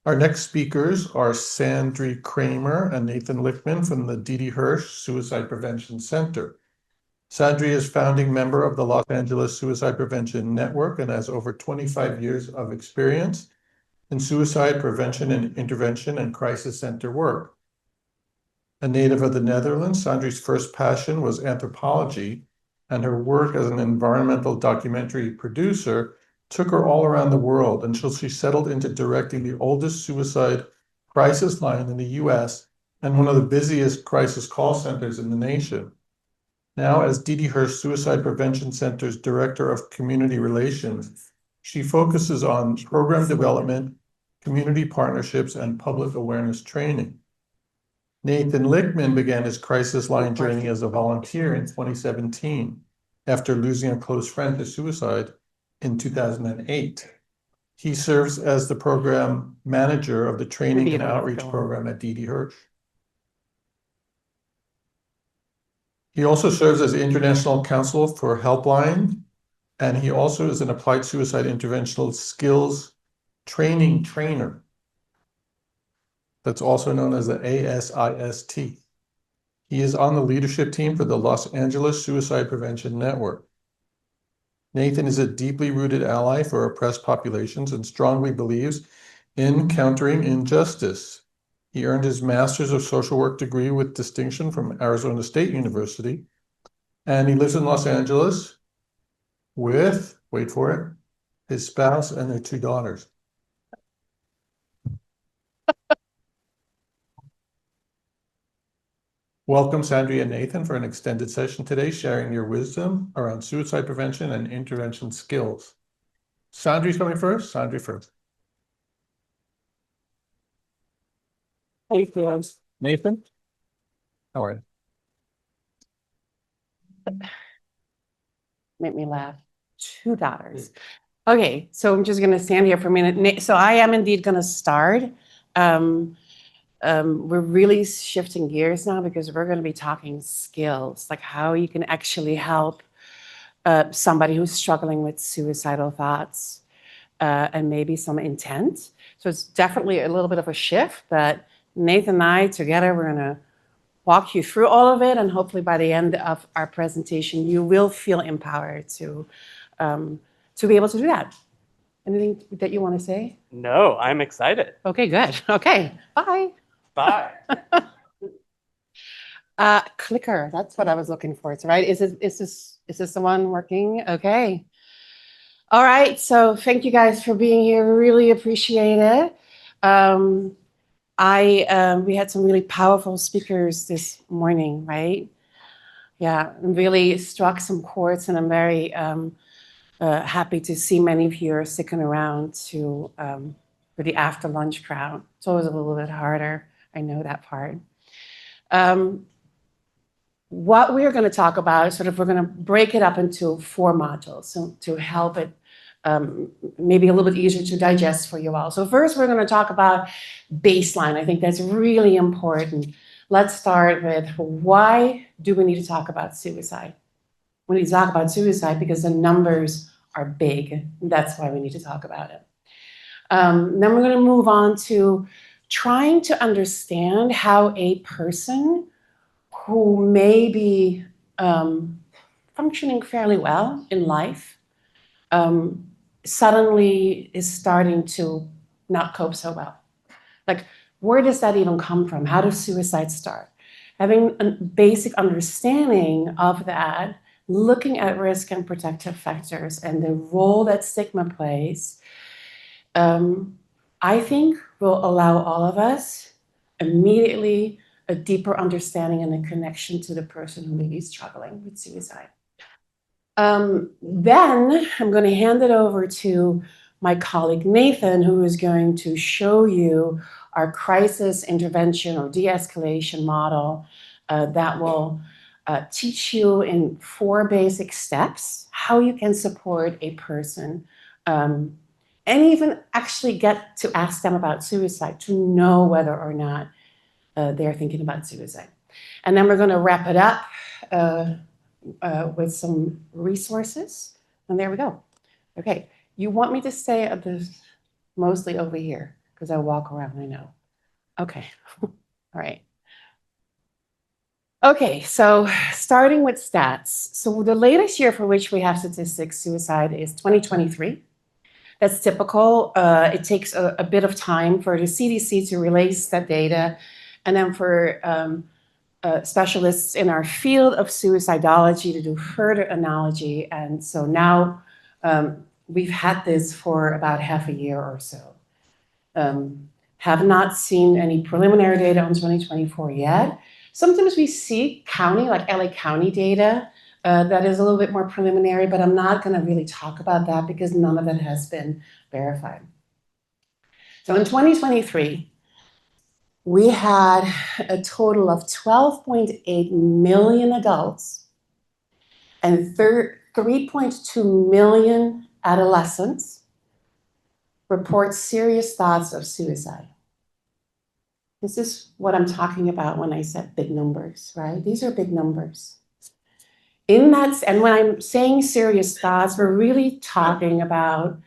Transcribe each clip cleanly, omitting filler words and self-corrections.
Our next speakers are Sandri Kramer and Nathan Lichtman from the Didi Hirsch Suicide Prevention Center. Sandri is founding member of the Los Angeles Suicide Prevention Network and has over 25 years of experience in suicide prevention and intervention and crisis center work. A native of the Netherlands, Sandri's first passion was anthropology, and her work as an environmental documentary producer took her all around the world until she settled into directing the oldest suicide crisis line in the US and one of the busiest crisis call centers in the nation. Now, as Didi Hirsch Suicide Prevention Center's Director of Community Relations, she focuses on program development, community partnerships, and public awareness training. Nathan Lichtman began his crisis line journey as a volunteer in 2017 after losing a close friend to suicide in 2008. He serves as the program manager of the training and outreach program at Didi Hirsch. He also serves as the International Council for Helpline, and he also is an applied suicide interventional skills training trainer. That's also known as the ASIST. He is on the leadership team for the Los Angeles Suicide Prevention Network. Nathan is a deeply rooted ally for oppressed populations and strongly believes in countering injustice. He earned his Master's of Social Work degree with distinction from Arizona State University, and he lives in Los Angeles with, wait for it, his spouse and their 2 daughters. Welcome, Sandri and Nathan, for an extended session today, sharing your wisdom around suicide prevention and intervention skills. Sandri's coming first. Sandri first. Thank you. Nathan? How are you? Make me laugh. 2 daughters. Okay, so I'm just going to stand here for a minute. So I am indeed going to start. We're really shifting gears now because we're going to be talking skills, like how you can actually help somebody who's struggling with suicidal thoughts and maybe some intent. So it's definitely a little bit of a shift, but Nathan and I together, we're going to walk you through all of it, and hopefully by the end of our presentation, you will feel empowered to be able to do that. Anything that you want to say? No, I'm excited. Okay, good. Okay, bye. Bye. Clicker, that's what I was looking for, right? Is this the one working? Okay. All right, so thank you guys for being here. Really appreciate it. We had some really powerful speakers this morning, right? Yeah, really struck some chords, and I'm very happy to see many of you are sticking around for the after lunch crowd. It's always a little bit harder. I know that part. What we're going to talk about, we're going to break it up into 4 modules so to help it maybe a little bit easier to digest for you all. So first, we're going to talk about baseline. I think that's really important. Let's start with, why do we need to talk about suicide? We need to talk about suicide because the numbers are big. That's why we need to talk about it. Then we're going to move on to trying to understand how a person who may be functioning fairly well in life suddenly is starting to not cope so well. Like, where does that even come from? How does suicide start? Having a basic understanding of that, looking at risk and protective factors and the role that stigma plays, I think will allow all of us immediately a deeper understanding and a connection to the person who may be struggling with suicide. Then I'm going to hand it over to my colleague Nathan, who is going to show you our crisis intervention or de-escalation model that will teach you in 4 basic steps how you can support a person and even actually get to ask them about suicide to know whether or not they're thinking about suicide. And then we're going to wrap it up with some resources. And there we go. Okay, you want me to stay at this mostly over here? because I walk around, I know. Okay, all right. Okay, so starting with stats. So the latest year for which we have statistics, suicide, is 2023. That's typical. It takes a bit of time for the CDC to release that data, and then for specialists in our field of suicidology to do further analogy. And so now we've had this for about half a year or so. Have not seen any preliminary data on 2024 yet. Sometimes we see county, like LA County data, that is a little bit more preliminary, but I'm not going to really talk about that because none of it has been verified. So in 2023, we had a total of 12.8 million adults and 3.2 million adolescents report serious thoughts of suicide. This is what I'm talking about when I said big numbers, right? These are big numbers. In that, and when I'm saying serious thoughts, we're really talking about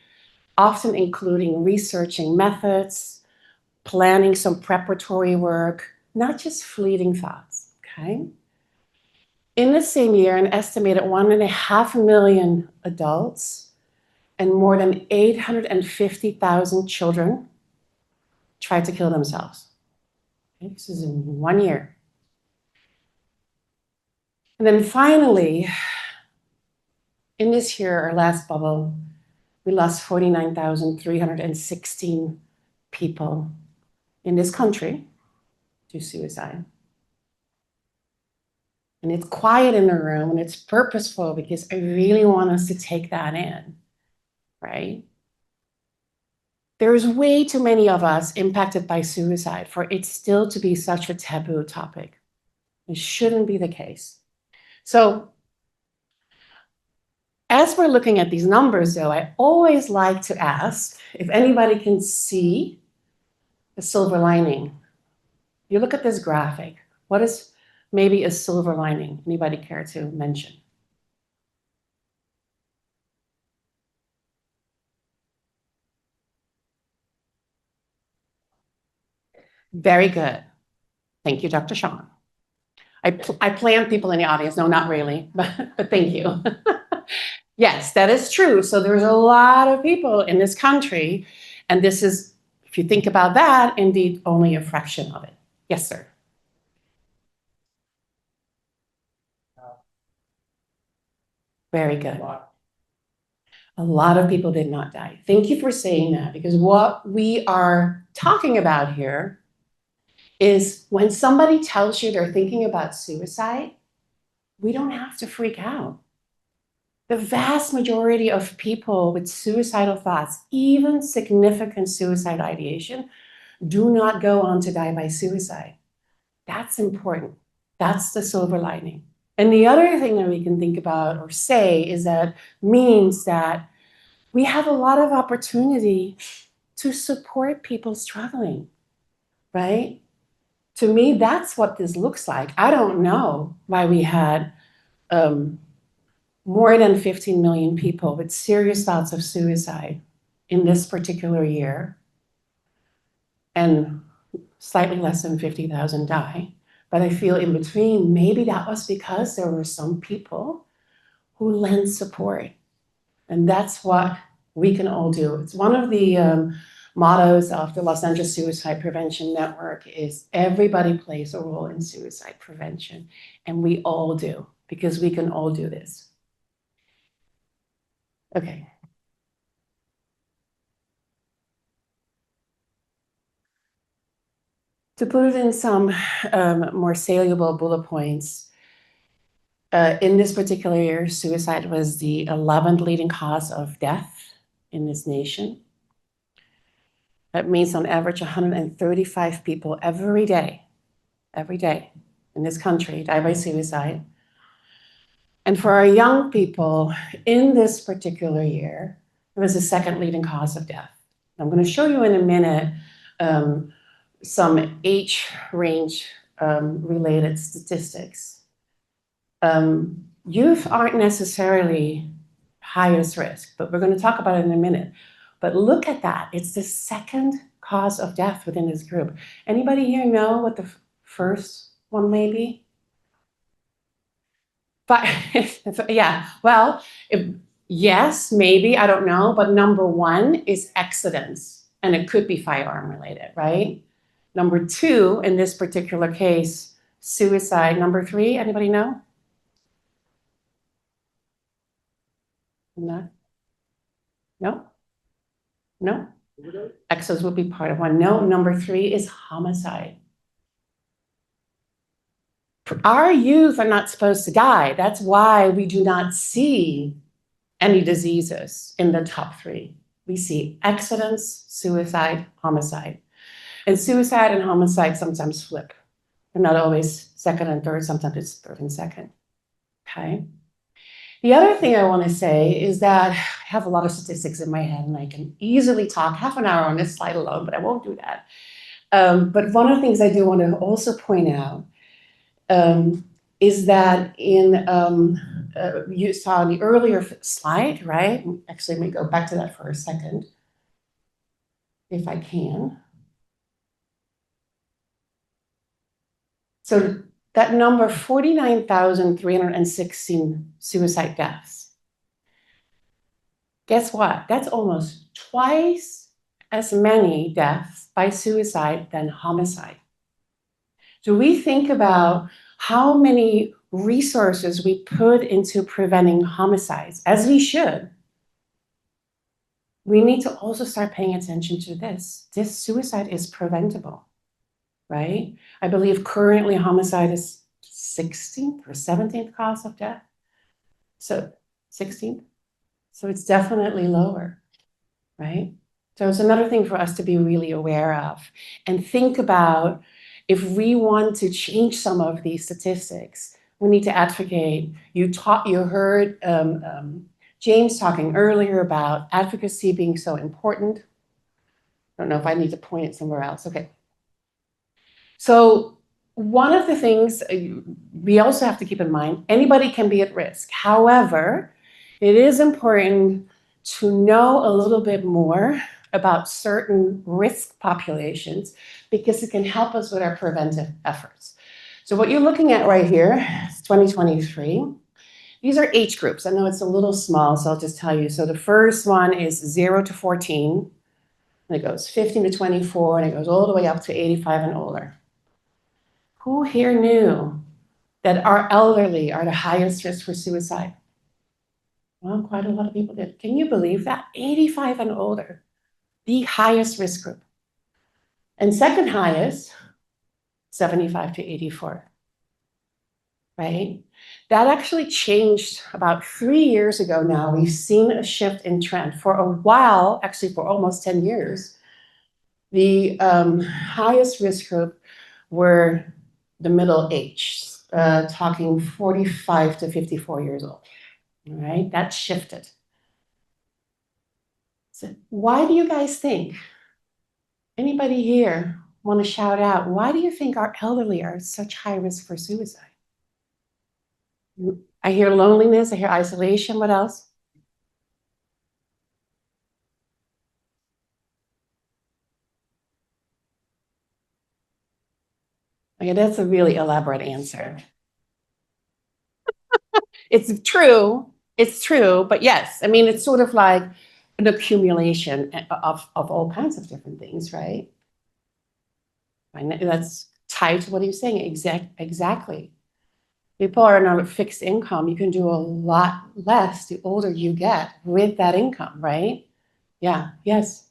often including researching methods, planning some preparatory work, not just fleeting thoughts, okay? In the same year, an estimated 1.5 million adults and more than 850,000 children tried to kill themselves. Okay, this is in 1 year. And then finally, in this year, our last bubble, we lost 49,316 people in this country to suicide. And it's quiet in the room and it's purposeful because I really want us to take that in, right? There's way too many of us impacted by suicide for it still to be such a taboo topic. It shouldn't be the case. So as we're looking at these numbers, though, I always like to ask if anybody can see the silver lining. You look at this graphic. What is maybe a silver lining? Anybody care to mention? Very good. Thank you, Dr. Sean. I planned people in the audience. No, not really, but thank you. Yes, that is true. So there's a lot of people in this country, and this is, if you think about that, indeed only a fraction of it. Yes, sir. Very good. A lot of people did not die. Thank you for saying that, because what we are talking about here is when somebody tells you they're thinking about suicide, we don't have to freak out. The vast majority of people with suicidal thoughts, even significant suicide ideation, do not go on to die by suicide. That's important. That's the silver lining. And the other thing that we can think about or say is that means that we have a lot of opportunity to support people struggling, right? To me, that's what this looks like. I don't know why we had more than 15 million people with serious thoughts of suicide in this particular year, and slightly less than 50,000 die. But I feel in between, maybe that was because there were some people who lent support. And that's what we can all do. It's one of the mottos of the Los Angeles Suicide Prevention Network is everybody plays a role in suicide prevention. And we all do, because we can all do this. Okay. To put it in some more saleable bullet points, in this particular year, suicide was the 11th leading cause of death in this nation. That means on average 135 people every day in this country die by suicide. And for our young people in this particular year, it was the second leading cause of death. I'm going to show you in a minute some age range related statistics. Youth aren't necessarily highest risk, but we're going to talk about it in a minute. But look at that. It's the second cause of death within this group. Anybody here know what the first one may be? But yeah, well, yes, maybe, I don't know, but number one is accidents, and it could be firearm related, right? Number two, in this particular case, suicide. Number three, anybody know? No? No? No? Exos would be part of one. No, number three is homicide. Our youth are not supposed to die. That's why we do not see any diseases in the top three. We see accidents, suicide, homicide. And suicide and homicide sometimes flip. They're not always second and third, sometimes it's third and second. Okay. The other thing I want to say is that I have a lot of statistics in my head and I can easily talk half an hour on this slide alone, but I won't do that. But one of the things I do want to also point out is that you saw the earlier slide, right? Actually, let me go back to that for a second, if I can. So that number, 49,316 suicide deaths. Guess what? That's almost twice as many deaths by suicide than homicide. So we think about how many resources we put into preventing homicides, as we should. We need to also start paying attention to this. This suicide is preventable, right? I believe currently homicide is 16th or 17th cause of death. So 16th. So it's definitely lower, right? So it's another thing for us to be really aware of and think about if we want to change some of these statistics, we need to advocate. You heard James talking earlier about advocacy being so important. I don't know if I need to point it somewhere else. Okay. So one of the things we also have to keep in mind, anybody can be at risk. However, it is important to know a little bit more about certain risk populations because it can help us with our preventive efforts. So what you're looking at right here is 2023. These are age groups. I know it's a little small, so I'll just tell you. So the first one is 0 to 14, and it goes 15 to 24, and it goes all the way up to 85 and older. Who here knew that our elderly are the highest risk for suicide? Well, quite a lot of people did. Can you believe that? 85 and older, the highest risk group. And second highest, 75 to 84, right? That actually changed about 3 years ago now. We've seen a shift in trend. For a while, actually for almost 10 years, the highest risk group were the middle age, talking 45 to 54 years old, all right? That shifted. So why do you guys think? Anybody here want to shout out, why do you think our elderly are such high risk for suicide? I hear loneliness, I hear isolation, what else? Okay, that's a really elaborate answer. It's true, but yes, I mean, it's sort of like an accumulation of all kinds of different things, right? And that's tied to what he was saying, exactly. People are on a fixed income, you can do a lot less the older you get with that income, right? Yeah, yes.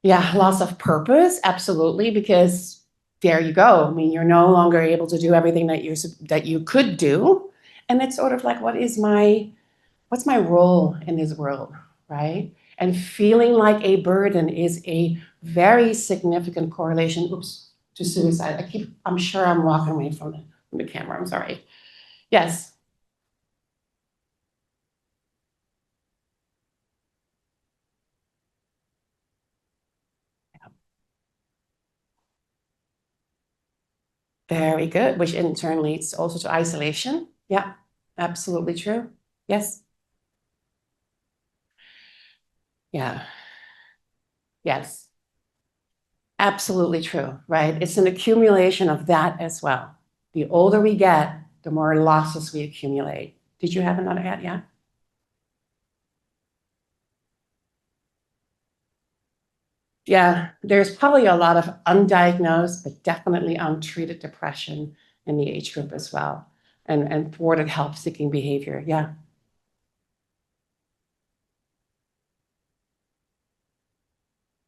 Yeah, loss of purpose, absolutely, because there you go. I mean, you're no longer able to do everything that you could do. And it's sort of like, what's my role in this world, right? And feeling like a burden is a very significant correlation, to suicide. I'm sure I'm walking away from the camera, I'm sorry. Yes. Very good, which in turn leads also to isolation. Yeah, absolutely true. Yes. Yeah. Yes. Absolutely true, right? It's an accumulation of that as well. The older we get, the more losses we accumulate. Did you have another ad? Yeah. Yeah, there's probably a lot of undiagnosed, but definitely untreated depression in the age group as well, and thwarted help-seeking behavior. Yeah.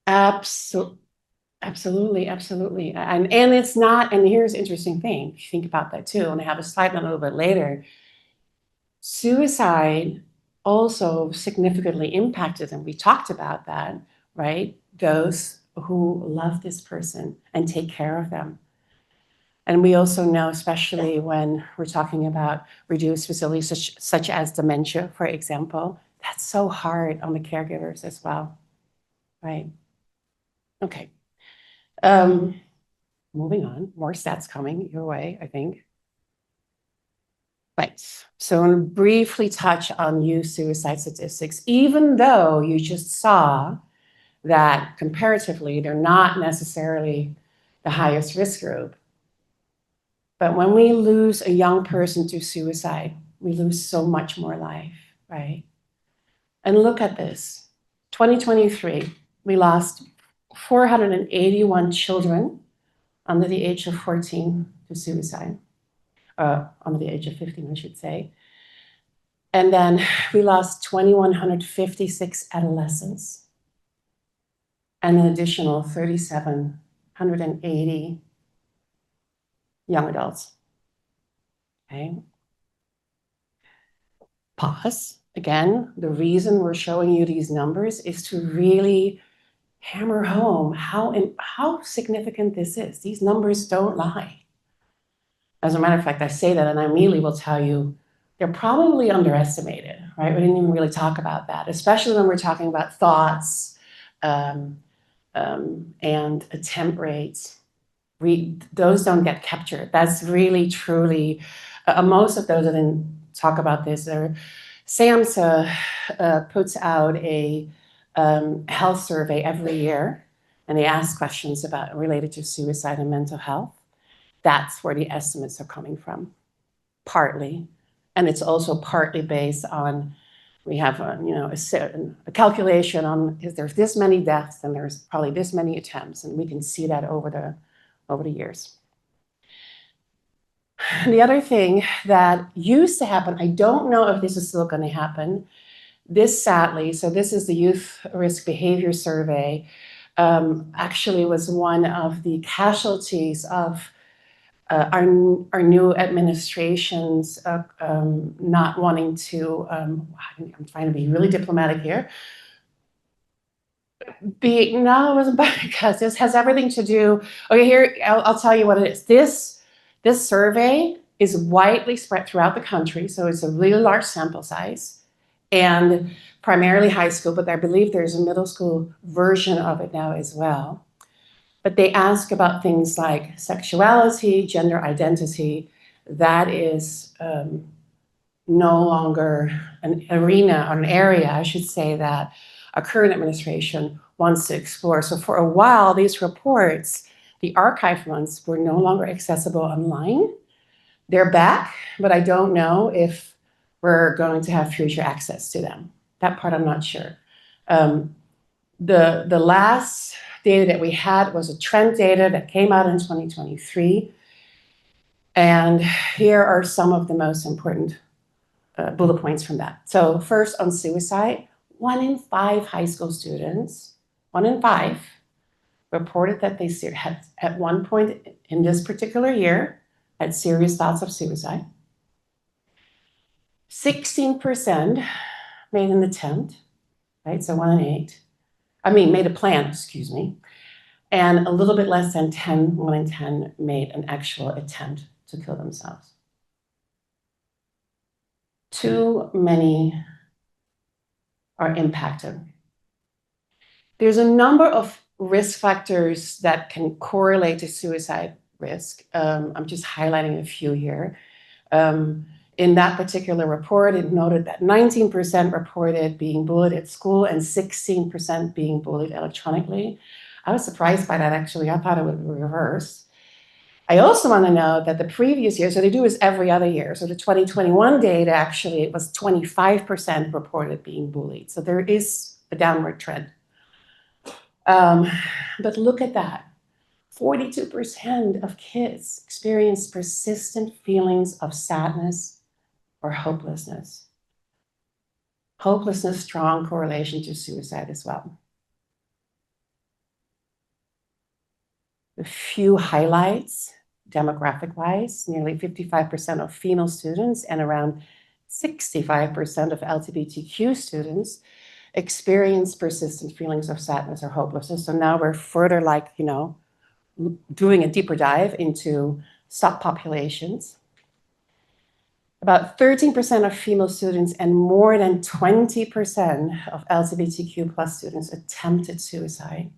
Absolutely. Absolutely, absolutely. And it's not, and here's an interesting thing, if you think about that too, and I have a slide on a little bit later. Suicide also significantly impacted, and we talked about that, right? Those who love this person and take care of them. And we also know, especially when we're talking about reduced facilities such as dementia, for example, that's so hard on the caregivers as well, right? Okay. Moving on, more stats coming your way, I think. Right. So I'm going to briefly touch on youth suicide statistics, even though you just saw that comparatively, they're not necessarily the highest risk group. But when we lose a young person to suicide, we lose so much more life, right? And look at this. 2023, we lost 481 children under the age of 14 to suicide. Under the age of 15, I should say. And then we lost 2,156 adolescents and an additional 3,780 young adults. Okay. Pause. Again, the reason we're showing you these numbers is to really hammer home how significant this is. These numbers don't lie. As a matter of fact, I say that and I immediately will tell you they're probably underestimated, right? We didn't even really talk about that, especially when we're talking about thoughts and attempt rates. Those don't get captured. That's really, truly, most of those, I didn't talk about this, SAMHSA puts out a health survey every year, and they ask questions related to suicide and mental health. That's where the estimates are coming from, partly. And it's also partly based on, we have a calculation on, if there's this many deaths, then there's probably this many attempts, and we can see that over the years. The other thing that used to happen, I don't know if this is still going to happen, this sadly, so this is the Youth Risk Behavior Survey, actually was one of the casualties of our new administration's not wanting to, I'm trying to be really diplomatic here. No, it wasn't because this has everything to do, okay, here, I'll tell you what it is. This survey is widely spread throughout the country, so it's a really large sample size, and primarily high school, but I believe there's a middle school version of it now as well. But they ask about things like sexuality, gender identity. That is no longer an arena or an area, I should say, that a current administration wants to explore. So for a while, these reports, the archive ones, were no longer accessible online. They're back, but I don't know if we're going to have future access to them. That part I'm not sure. The last data that we had was a trend data that came out in 2023. And here are some of the most important bullet points from that. So first, on suicide, 1 in 5 high school students, 1 in 5, reported that they had, at one point in this particular year, had serious thoughts of suicide. 16% made an attempt, right? So 1 in 8. Made a plan, excuse me. And a little bit less than 1 in 10 made an actual attempt to kill themselves. Too many are impacted. There's a number of risk factors that can correlate to suicide risk. I'm just highlighting a few here. In that particular report, it noted that 19% reported being bullied at school and 16% being bullied electronically. I was surprised by that, actually. I thought it would be reversed. I also want to note that the previous year, so they do this every other year. So the 2021 data, actually, it was 25% reported being bullied. So there is a downward trend. But look at that. 42% of kids experience persistent feelings of sadness or hopelessness. Hopelessness, strong correlation to suicide as well. A few highlights, demographic-wise, nearly 55% of female students and around 65% of LGBTQ students experience persistent feelings of sadness or hopelessness. So now we're further doing a deeper dive into subpopulations. About 13% of female students and more than 20% of LGBTQ plus students attempted suicide.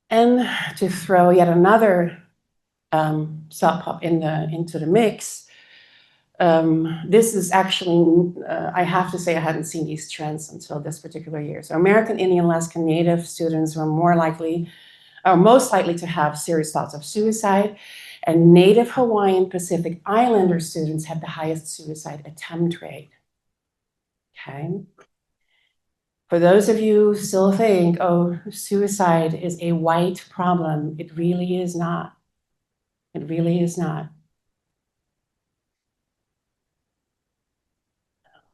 And to throw yet another subpop into the mix, this is actually, I have to say I hadn't seen these trends until this particular year. So American Indian, Alaskan Native students were most likely to have serious thoughts of suicide, and Native Hawaiian Pacific Islander students had the highest suicide attempt rate. Okay. For those of you who still think, oh, suicide is a white problem, it really is not. It really is not.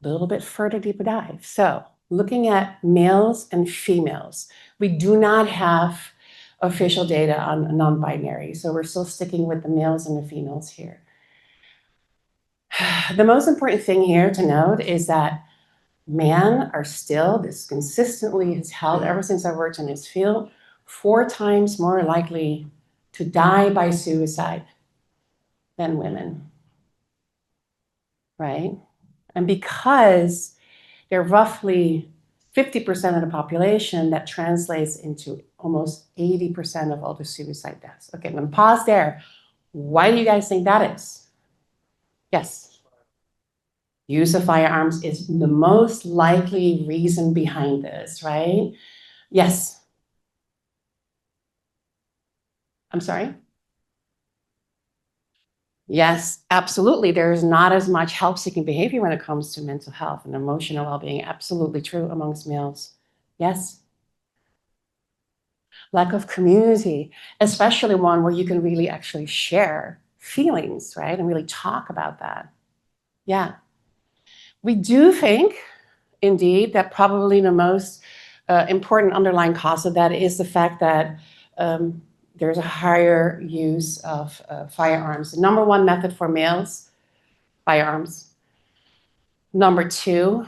A little bit further deeper dive. So looking at males and females, we do not have official data on non-binary. So we're still sticking with the males and the females here. The most important thing here to note is that men are still, this consistently has held ever since I worked in this field, 4 times more likely to die by suicide than women, right? And because they're roughly 50% of the population, that translates into almost 80% of all the suicide deaths. Okay, I'm gonna pause there. Why do you guys think that is? Yes. Use of firearms is the most likely reason behind this, right? Yes. I'm sorry? Yes, absolutely. There's not as much help-seeking behavior when it comes to mental health and emotional well-being. Absolutely true amongst males. Yes. Lack of community, especially one where you can really actually share feelings, right? And really talk about that. Yeah. We do think, indeed, that probably the most important underlying cause of that is the fact that there's a higher use of firearms. The number 1 method for males, firearms. Number 2,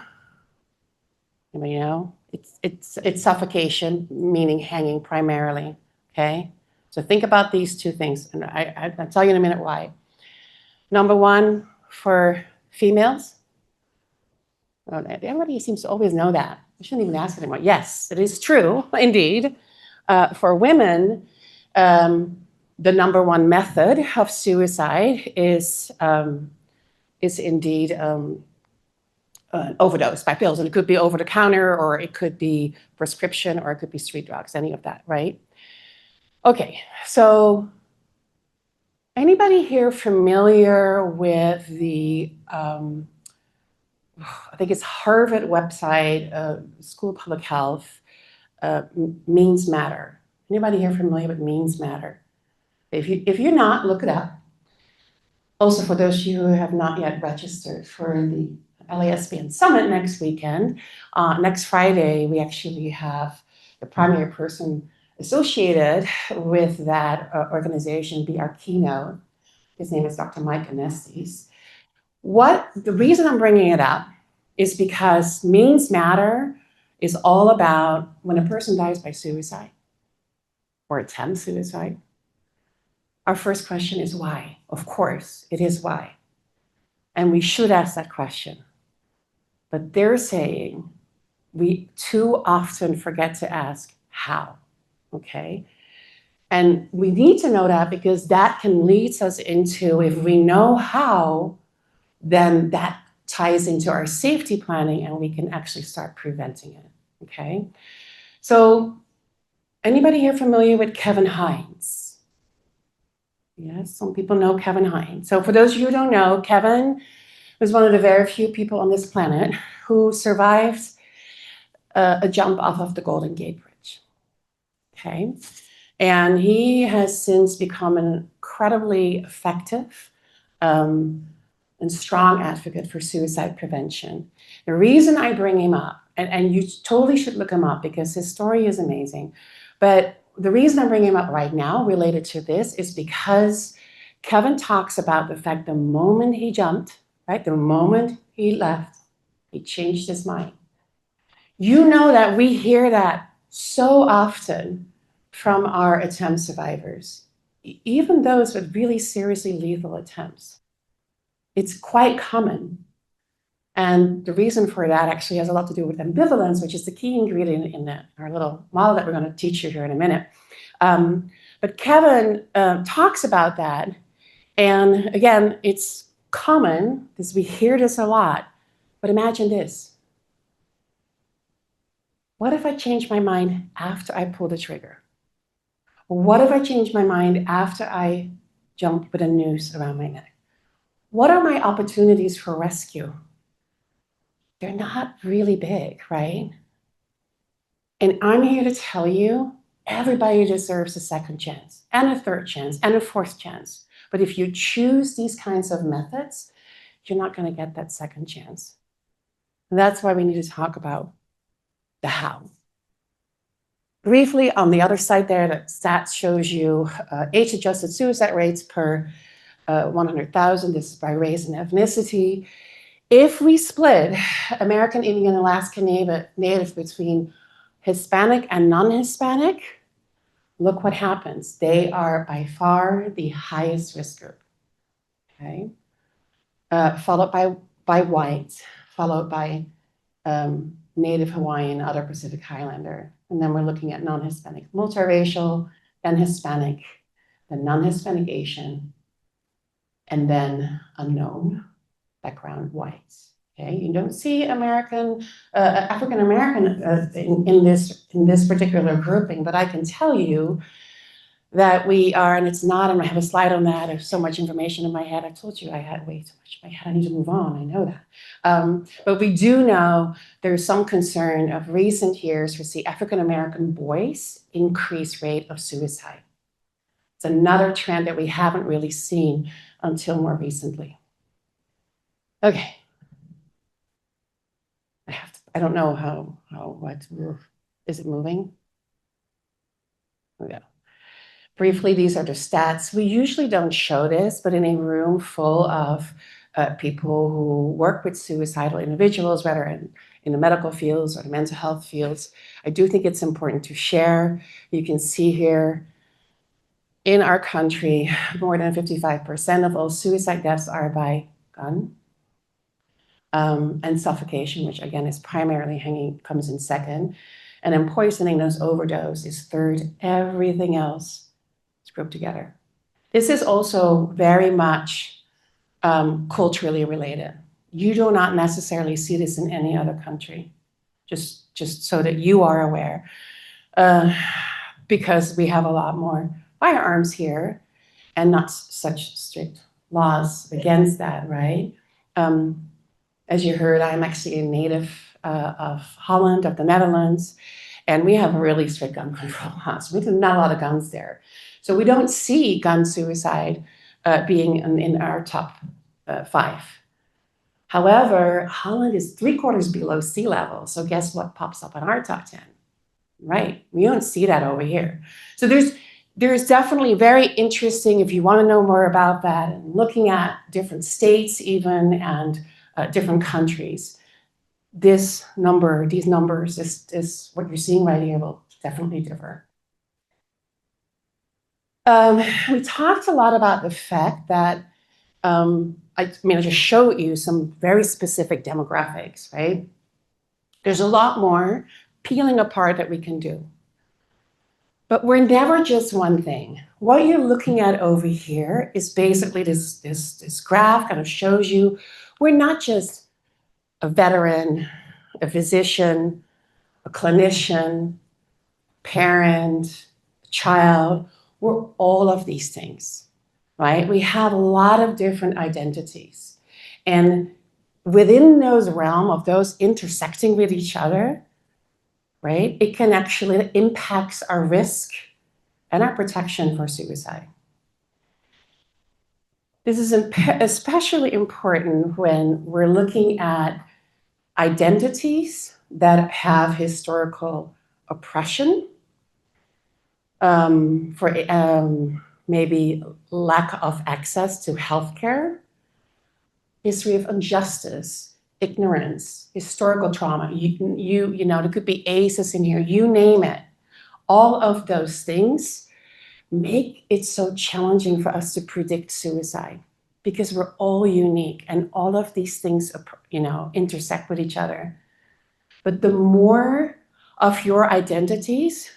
anybody know? It's suffocation, meaning hanging primarily, okay? So think about these 2 things, and I'll tell you in a minute why. Number 1 for females. Oh, everybody seems to always know that. I shouldn't even ask anymore. Yes, it is true, indeed. For women, the number 1 method of suicide is indeed overdose by pills. And it could be over the counter, or it could be prescription, or it could be street drugs, any of that, right? Okay, so anybody here familiar with the, I think it's Harvard website, School of Public Health, Means Matter? Anybody here familiar with Means Matter? If you're not, look it up. Also, for those of you who have not yet registered for the LASBN Summit next weekend, next Friday, we actually have the primary person associated with that organization be our keynote. His name is Dr. Mike Anestes. The reason I'm bringing it up is because Means Matter is all about when a person dies by suicide or attempts suicide. Our first question is why? Of course, it is why. And we should ask that question. But they're saying we too often forget to ask how, okay? And we need to know that because that can lead us into, if we know how, then that ties into our safety planning and we can actually start preventing it, okay? So anybody here familiar with Kevin Hines? Yes, some people know Kevin Hines. So for those of you who don't know, Kevin was one of the very few people on this planet who survived a jump off of the Golden Gate Bridge, okay? And he has since become an incredibly effective and strong advocate for suicide prevention. The reason I bring him up, and you totally should look him up because his story is amazing, but the reason I'm bringing him up right now related to this is because Kevin talks about the fact the moment he jumped, right, the moment he left, he changed his mind. You know that we hear that so often from our attempt survivors, even those with really seriously lethal attempts. It's quite common. And the reason for that actually has a lot to do with ambivalence, which is the key ingredient in our little model that we're going to teach you here in a minute. But Kevin talks about that. And again, it's common because we hear this a lot. But imagine this. What if I change my mind after I pull the trigger? What if I change my mind after I jump with a noose around my neck? What are my opportunities for rescue? They're not really big, right? And I'm here to tell you, everybody deserves a second chance, and a third chance, and a fourth chance. But if you choose these kinds of methods, you're not going to get that second chance. And that's why we need to talk about the how. Briefly, on the other side there, that stat shows you age-adjusted suicide rates per 100,000. This is by race and ethnicity. If we split American Indian, Alaska Native between Hispanic and non-Hispanic, look what happens. They are by far the highest risk group, okay? Followed by white, followed by Native Hawaiian, other Pacific Highlander. And then we're looking at non-Hispanic, multiracial, then Hispanic, then non-Hispanic Asian, and then unknown background whites. Okay, you don't see African American in this particular grouping, but I can tell you that we are, and it's not, and I have a slide on that. There's so much information in my head. I told you I had way too much in my head. I need to move on. I know that. But we do know there's some concern of recent years we see African American boys increase rate of suicide. It's another trend that we haven't really seen until more recently. Okay. I don't know what to move. Is it moving? Yeah. Briefly, these are the stats. We usually don't show this, but in a room full of people who work with suicidal individuals, whether in the medical fields or the mental health fields, I do think it's important to share. You can see here, in our country, more than 55% of all suicide deaths are by gun. And suffocation, which again is primarily comes in second. And then poisoning, those overdose, is third. Everything else is grouped together. This is also very much culturally related. You do not necessarily see this in any other country, just so that you are aware. Because we have a lot more firearms here and not such strict laws against that, right? As you heard, I'm actually a native of Holland, of the Netherlands, and we have really strict gun control laws. We have not a lot of guns there. So we don't see gun suicide being in our top 5. However, Holland is 3/4 below sea level. So guess what pops up on our top 10? Right, we don't see that over here. So there's definitely very interesting, if you want to know more about that, and looking at different states even, and different countries. These numbers, this what you're seeing right here will definitely differ. We talked a lot about the fact that, I just showed you some very specific demographics, right? There's a lot more peeling apart that we can do. But we're never just one thing. What you're looking at over here is basically this graph kind of shows you we're not just a veteran, a physician, a clinician, parent, child. We're all of these things, right? We have a lot of different identities. And within those realm of those intersecting with each other, right, it can actually impact our risk and our protection for suicide. This is especially important when we're looking at identities that have historical oppression, for maybe lack of access to healthcare, history of injustice, ignorance, historical trauma. You know, there could be ACEs in here, you name it. All of those things make it so challenging for us to predict suicide because we're all unique and all of these things, you know, intersect with each other. But the more of your identities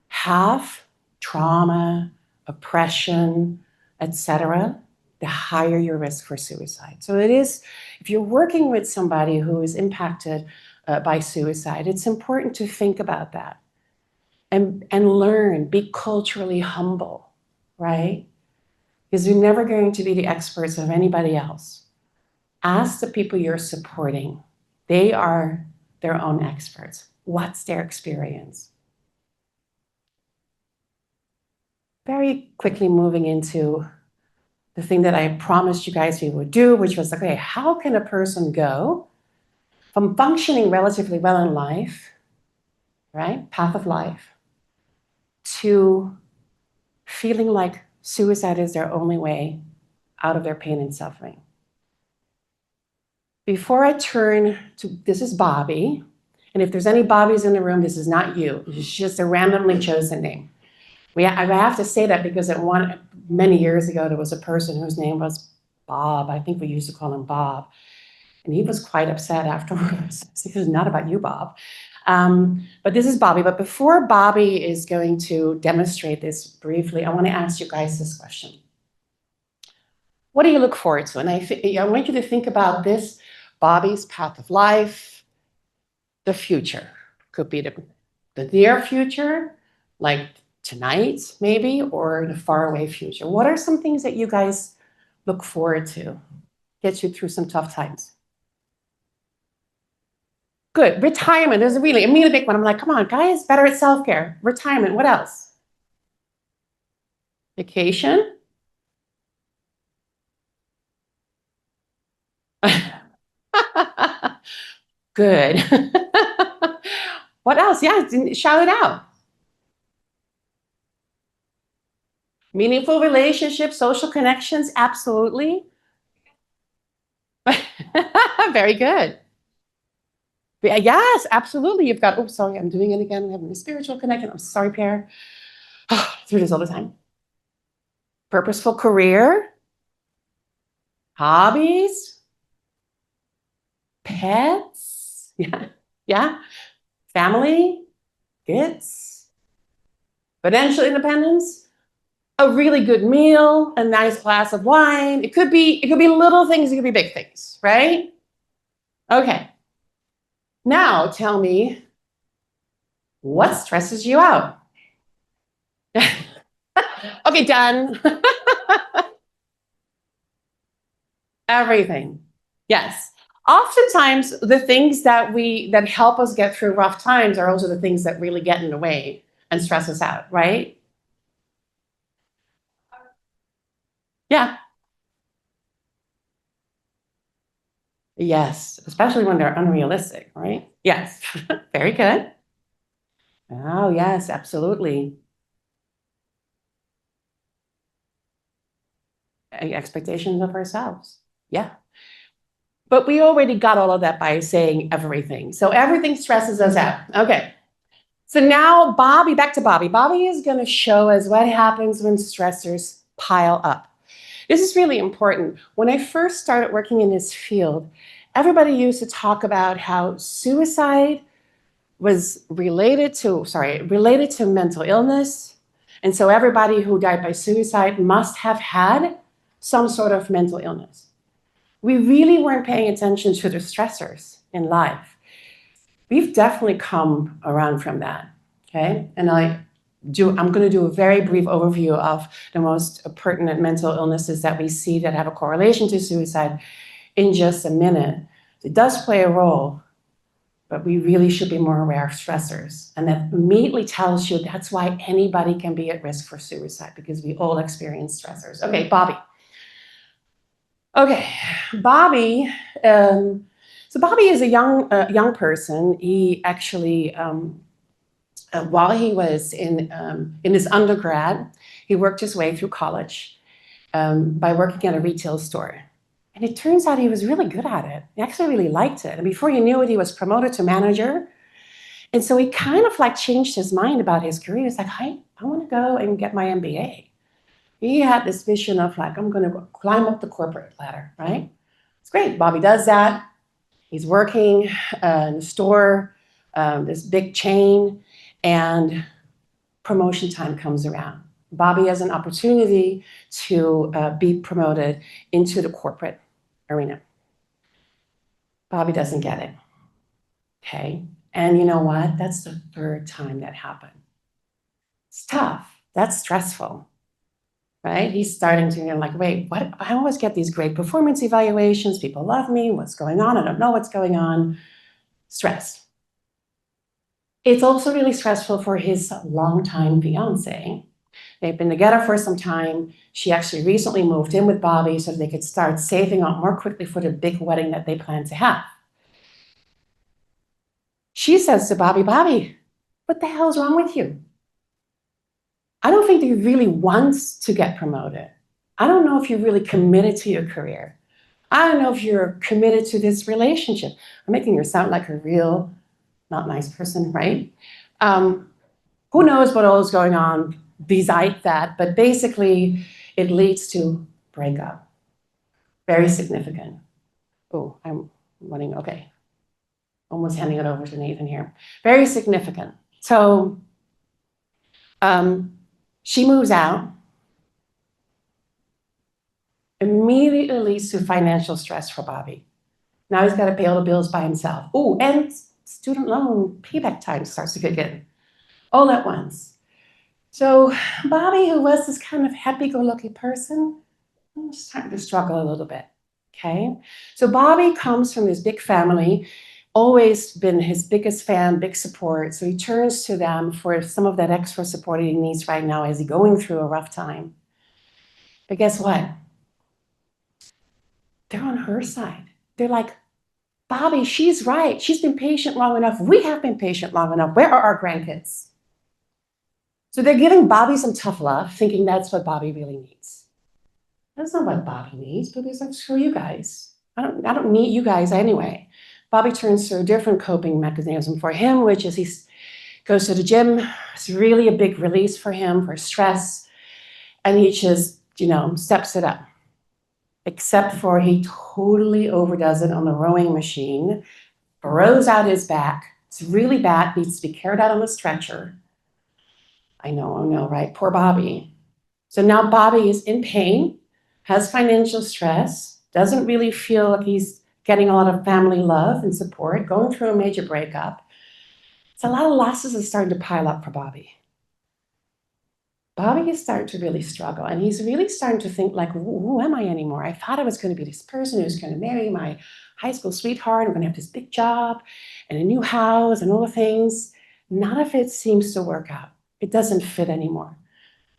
have trauma, oppression, etc., the higher your risk for suicide. So it is, if you're working with somebody who is impacted by suicide, it's important to think about that. And learn, be culturally humble, right? Because you're never going to be the experts of anybody else. Ask the people you're supporting. They are their own experts. What's their experience? Very quickly moving into the thing that I promised you guys we would do, which was, okay, how can a person go from functioning relatively well in life, right, path of life, to feeling like suicide is their only way out of their pain and suffering. Before I turn to, this is Bobby, and if there's any Bobbies in the room, this is not you. It's just a randomly chosen name. I have to say that because many years ago, there was a person whose name was Bob. I think we used to call him Bob. And he was quite upset afterwards. This is not about you, Bob. But this is Bobby. But before Bobby is going to demonstrate this briefly, I want to ask you guys this question. What do you look forward to? And I want you to think about this, Bobby's path of life, the future. Could be the near future, like tonight, maybe, or the faraway future. What are some things that you guys look forward to? Get you through some tough times. Good. Retirement is really a big one. I'm like, come on, guys, better at self-care. Retirement. What else? Vacation. Good. What else? Yeah, shout it out. Meaningful relationships, social connections, absolutely. Very good. Yes, absolutely. You've got, oh, sorry, I'm doing it again. I'm having a spiritual connection. I'm sorry, Pierre. Through this all the time. Purposeful career. Hobbies. Pets. Yeah. Yeah. Family. Kids. Financial independence. A really good meal, a nice glass of wine. It could be little things, it could be big things, right? Okay. Now tell me, what stresses you out? Okay, done. Everything. Yes. Oftentimes, the things that help us get through rough times are also the things that really get in the way and stress us out, right? Yeah. Yes, especially when they're unrealistic, right? Yes. Very good. Oh, yes, absolutely. Expectations of ourselves. Yeah. But we already got all of that by saying everything. So everything stresses us out. Okay. So now Bobby, back to Bobby. Bobby is going to show us what happens when stressors pile up. This is really important. When I first started working in this field, everybody used to talk about how suicide was related to mental illness. And so everybody who died by suicide must have had some sort of mental illness. We really weren't paying attention to the stressors in life. We've definitely come around from that, okay? And I'm going to do a very brief overview of the most pertinent mental illnesses that we see that have a correlation to suicide in just a minute. It does play a role, but we really should be more aware of stressors. And that immediately tells you that's why anybody can be at risk for suicide, because we all experience stressors. Okay, Bobby. Okay, Bobby. So Bobby is a young person. He actually, while he was in his undergrad, he worked his way through college by working at a retail store. And it turns out he was really good at it. He actually really liked it. And before you knew it, he was promoted to manager. And so he kind of like changed his mind about his career. He's like, I want to go and get my MBA. He had this vision of like, I'm going to climb up the corporate ladder, right? It's great. Bobby does that. He's working in a store, this big chain, and promotion time comes around. Bobby has an opportunity to be promoted into the corporate arena. Bobby doesn't get it, okay? And you know what? That's the third time that happened. It's tough. That's stressful, right? He's starting to like, wait, what? I always get these great performance evaluations. People love me. What's going on? I don't know what's going on. Stress. It's also really stressful for his longtime fiance. They've been together for some time. She actually recently moved in with Bobby so they could start saving up more quickly for the big wedding that they plan to have. She says to Bobby, what the hell is wrong with you? I don't think that you really want to get promoted. I don't know if you're really committed to your career. I don't know if you're committed to this relationship. I'm making her sound like a real, not nice person, right? Who knows what all is going on beside that, but basically it leads to breakup. Very significant. Oh, I'm running, okay. Almost handing it over to Nathan here. Very significant. So she moves out. Immediately leads to financial stress for Bobby. Now he's got to pay all the bills by himself. Oh, and student loan payback time starts to kick in all at once. So Bobby, who was this kind of happy-go-lucky person, is starting to struggle a little bit, okay? So Bobby comes from this big family, always been his biggest fan, big support. So he turns to them for some of that extra support he needs right now as he's going through a rough time. But guess what? They're on her side. They're like, Bobby, she's right. She's been patient long enough. We have been patient long enough. Where are our grandkids? So they're giving Bobby some tough love, thinking that's what Bobby really needs. That's not what Bobby needs. Bobby's like, screw you guys. I don't need you guys anyway. Bobby turns to a different coping mechanism for him, which is he goes to the gym. It's really a big release for him, for stress. And he just, steps it up. Except for he totally overdoes it on the rowing machine, throws out his back. It's really bad, needs to be carried out on a stretcher. I know, right? Poor Bobby. So now Bobby is in pain, has financial stress, doesn't really feel like he's getting a lot of family love and support, going through a major breakup. So a lot of losses are starting to pile up for Bobby. Bobby is starting to really struggle, and he's really starting to think like, who am I anymore? I thought I was going to be this person who's going to marry my high school sweetheart. I'm going to have this big job and a new house and all the things. None of it seems to work out. It doesn't fit anymore.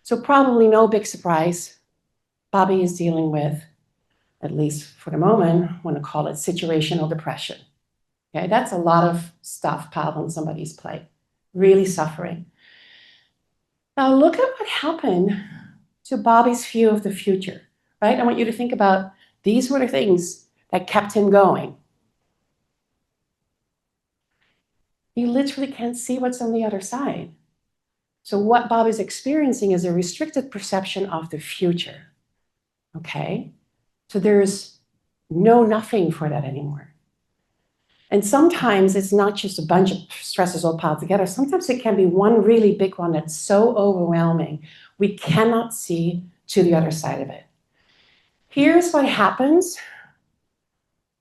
So probably no big surprise. Bobby is dealing with, at least for the moment, I want to call it situational depression. Okay, that's a lot of stuff piled on somebody's plate. Really suffering. Now look at what happened to Bobby's view of the future, right? I want you to think about these were the things that kept him going. You literally can't see what's on the other side. So what Bobby's experiencing is a restricted perception of the future, okay? So there's nothing for that anymore. And sometimes it's not just a bunch of stresses all piled together. Sometimes it can be one really big one that's so overwhelming, we cannot see to the other side of it. Here's what happens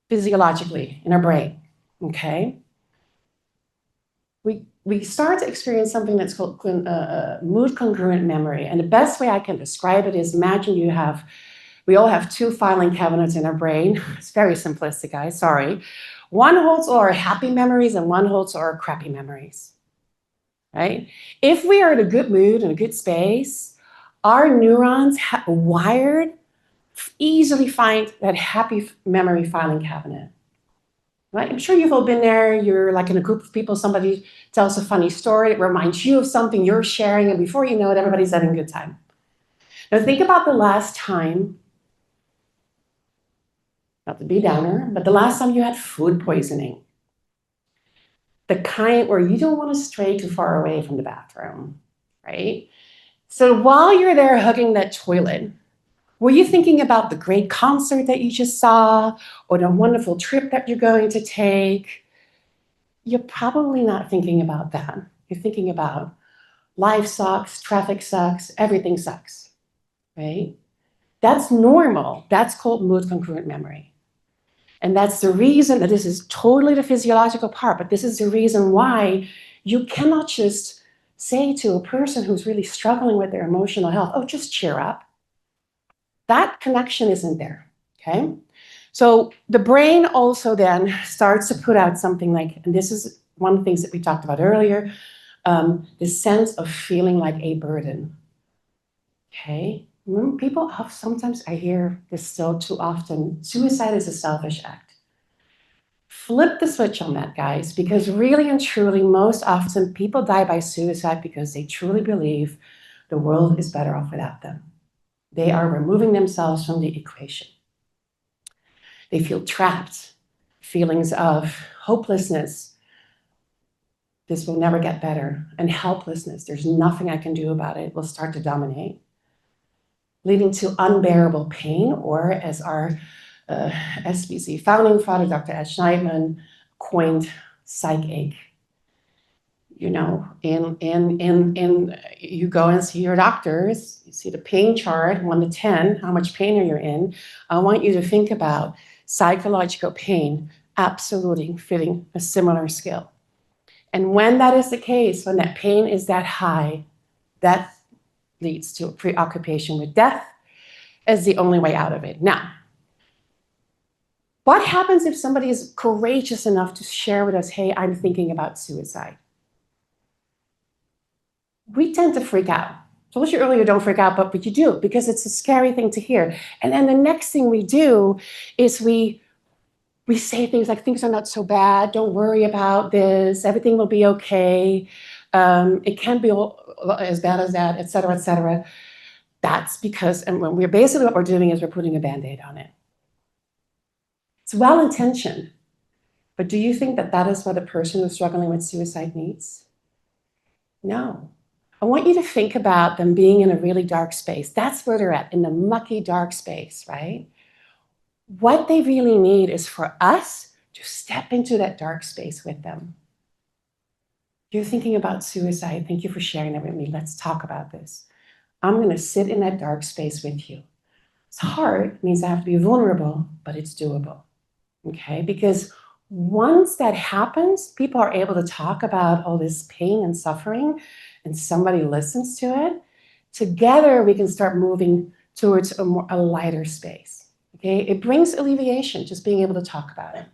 physiologically in our brain, okay? We start to experience something that's called mood congruent memory. And the best way I can describe it is imagine we all have two filing cabinets in our brain. It's very simplistic, guys, sorry. One holds all our happy memories and one holds all our crappy memories, right? If we are in a good mood and a good space, our neurons wired easily find that happy memory filing cabinet. Right? I'm sure you've all been there. You're like in a group of people, somebody tells a funny story, it reminds you of something you're sharing, and before you know it, everybody's having a good time. Now think about the last time, not to be downer, but the last time you had food poisoning. The kind where you don't want to stray too far away from the bathroom, right? So while you're there hugging that toilet, were you thinking about the great concert that you just saw or the wonderful trip that you're going to take? You're probably not thinking about that. You're thinking about life sucks, traffic sucks, everything sucks, right? That's normal. That's called mood congruent memory. And that's the reason that this is totally the physiological part, but this is the reason why you cannot just say to a person who's really struggling with their emotional health, oh, just cheer up. That connection isn't there, okay? So the brain also then starts to put out something like, and this is one of the things that we talked about earlier, this sense of feeling like a burden, okay? People sometimes, I hear this still too often, suicide is a selfish act. Flip the switch on that, guys, because really and truly, most often people die by suicide because they truly believe the world is better off without them. They are removing themselves from the equation. They feel trapped, feelings of hopelessness. This will never get better. And helplessness, there's nothing I can do about it, will start to dominate, leading to unbearable pain, or as our SBC founding father, Dr. Ed Lichtman, coined psych ache. You know, you go and see your doctors, you see the pain chart, 1 to 10, how much pain are you in? I want you to think about psychological pain absolutely fitting a similar scale. And when that is the case, when that pain is that high, that leads to a preoccupation with death as the only way out of it. Now, what happens if somebody is courageous enough to share with us, hey, I'm thinking about suicide? We tend to freak out. I told you earlier, don't freak out, but you do, because it's a scary thing to hear. And then the next thing we do is we say things like, things are not so bad, don't worry about this, everything will be okay, it can't be as bad as that, et cetera, et cetera. That's because, and when we're basically what we're doing is we're putting a Band-Aid on it. It's well-intentioned, but do you think that that is what a person who's struggling with suicide needs? No. I want you to think about them being in a really dark space. That's where they're at, in the mucky, dark space, right? What they really need is for us to step into that dark space with them. You're thinking about suicide. Thank you for sharing that with me. Let's talk about this. I'm going to sit in that dark space with you. It's hard. It means I have to be vulnerable, but it's doable. Okay? Because once that happens, people are able to talk about all this pain and suffering, and somebody listens to it. Together, we can start moving towards a lighter space. Okay? It brings alleviation, just being able to talk about it.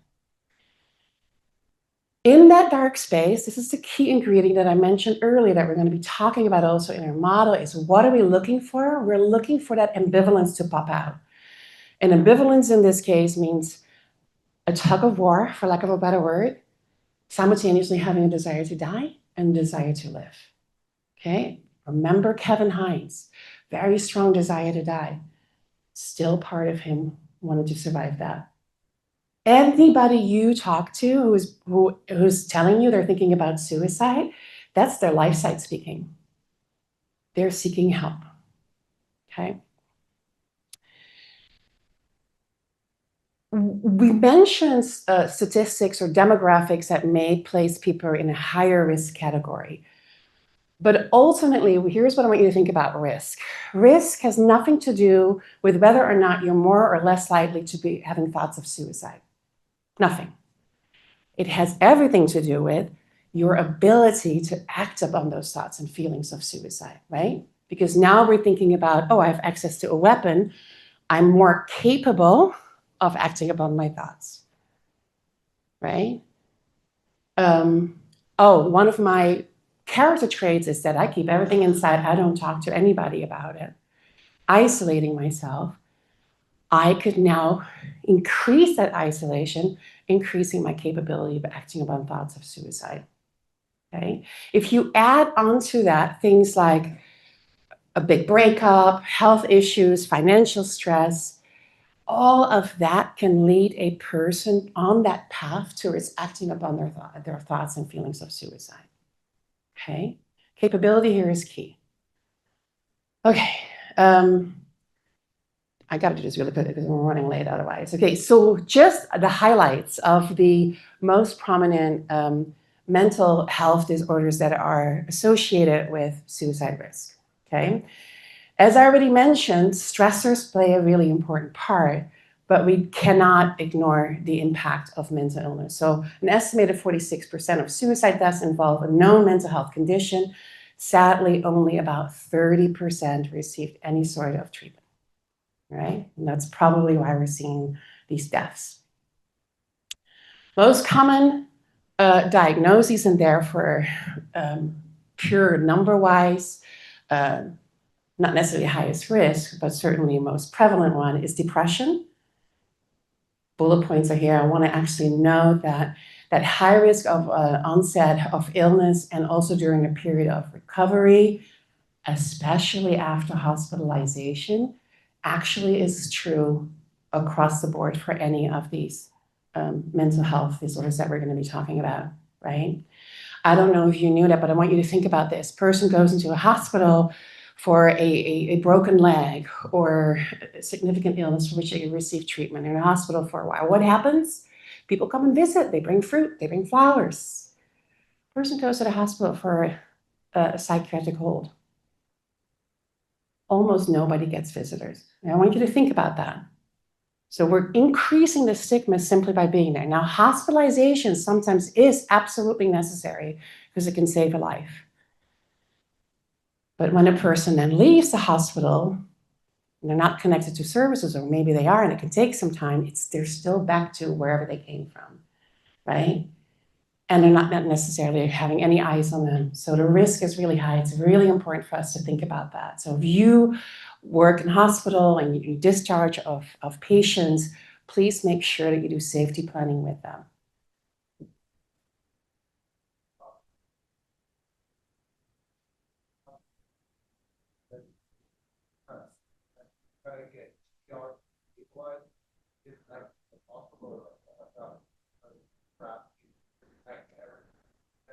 In that dark space, this is the key ingredient that I mentioned earlier that we're going to be talking about also in our model, is what are we looking for? We're looking for that ambivalence to pop out. And ambivalence in this case means a tug of war, for lack of a better word, simultaneously having a desire to die and a desire to live. Okay? Remember Kevin Hines, very strong desire to die. Still part of him wanted to survive that. Anybody you talk to who's telling you they're thinking about suicide, that's their life side speaking. They're seeking help. Okay? we mentioned statistics or demographics that may place people in a higher risk category. But ultimately, here's what I want you to think about risk. Risk has nothing to do with whether or not you're more or less likely to be having thoughts of suicide. Nothing. It has everything to do with your ability to act upon those thoughts and feelings of suicide, right? Because now we're thinking about, oh, I have access to a weapon. I'm more capable of acting upon my thoughts, right? One of my character traits is that I keep everything inside. I don't talk to anybody about it. Isolating myself, I could now increase that isolation, increasing my capability of acting upon thoughts of suicide. Okay? If you add onto that things like a big breakup, health issues, financial stress, all of that can lead a person on that path towards acting upon their thoughts and feelings of suicide. Okay? Capability here is key. Okay. I got to do this really quick because we're running late otherwise. Okay, so just the highlights of the most prominent mental health disorders that are associated with suicide risk. Okay, as I already mentioned, stressors play a really important part, but we cannot ignore the impact of mental illness. So an estimated 46% of suicide deaths involve a known mental health condition. Sadly, only about 30% received any sort of treatment. Right? And that's probably why we're seeing these deaths. Most common diagnoses, and therefore pure number-wise, not necessarily highest risk, but certainly most prevalent one is depression. Bullet points are here. I want to actually note that high risk of onset of illness and also during a period of recovery, especially after hospitalization, actually is true across the board for any of these mental health disorders that we're going to be talking about, right? I don't know if you knew that, but I want you to think about this. Person goes into a hospital for a broken leg or a significant illness for which they receive treatment in a hospital for a while. What happens? People come and visit. They bring fruit. They bring flowers. Person goes to the hospital for a psychiatric hold. Almost nobody gets visitors. And I want you to think about that. So we're increasing the stigma simply by being there. Now, hospitalization sometimes is absolutely necessary because it can save a life. But when a person then leaves the hospital, and they're not connected to services, or maybe they are, and it can take some time, they're still back to wherever they came from, right? And they're not necessarily having any eyes on them. So the risk is really high. It's really important for us to think about that. So if you work in hospital and you discharge of patients, please make sure that you do safety planning with them.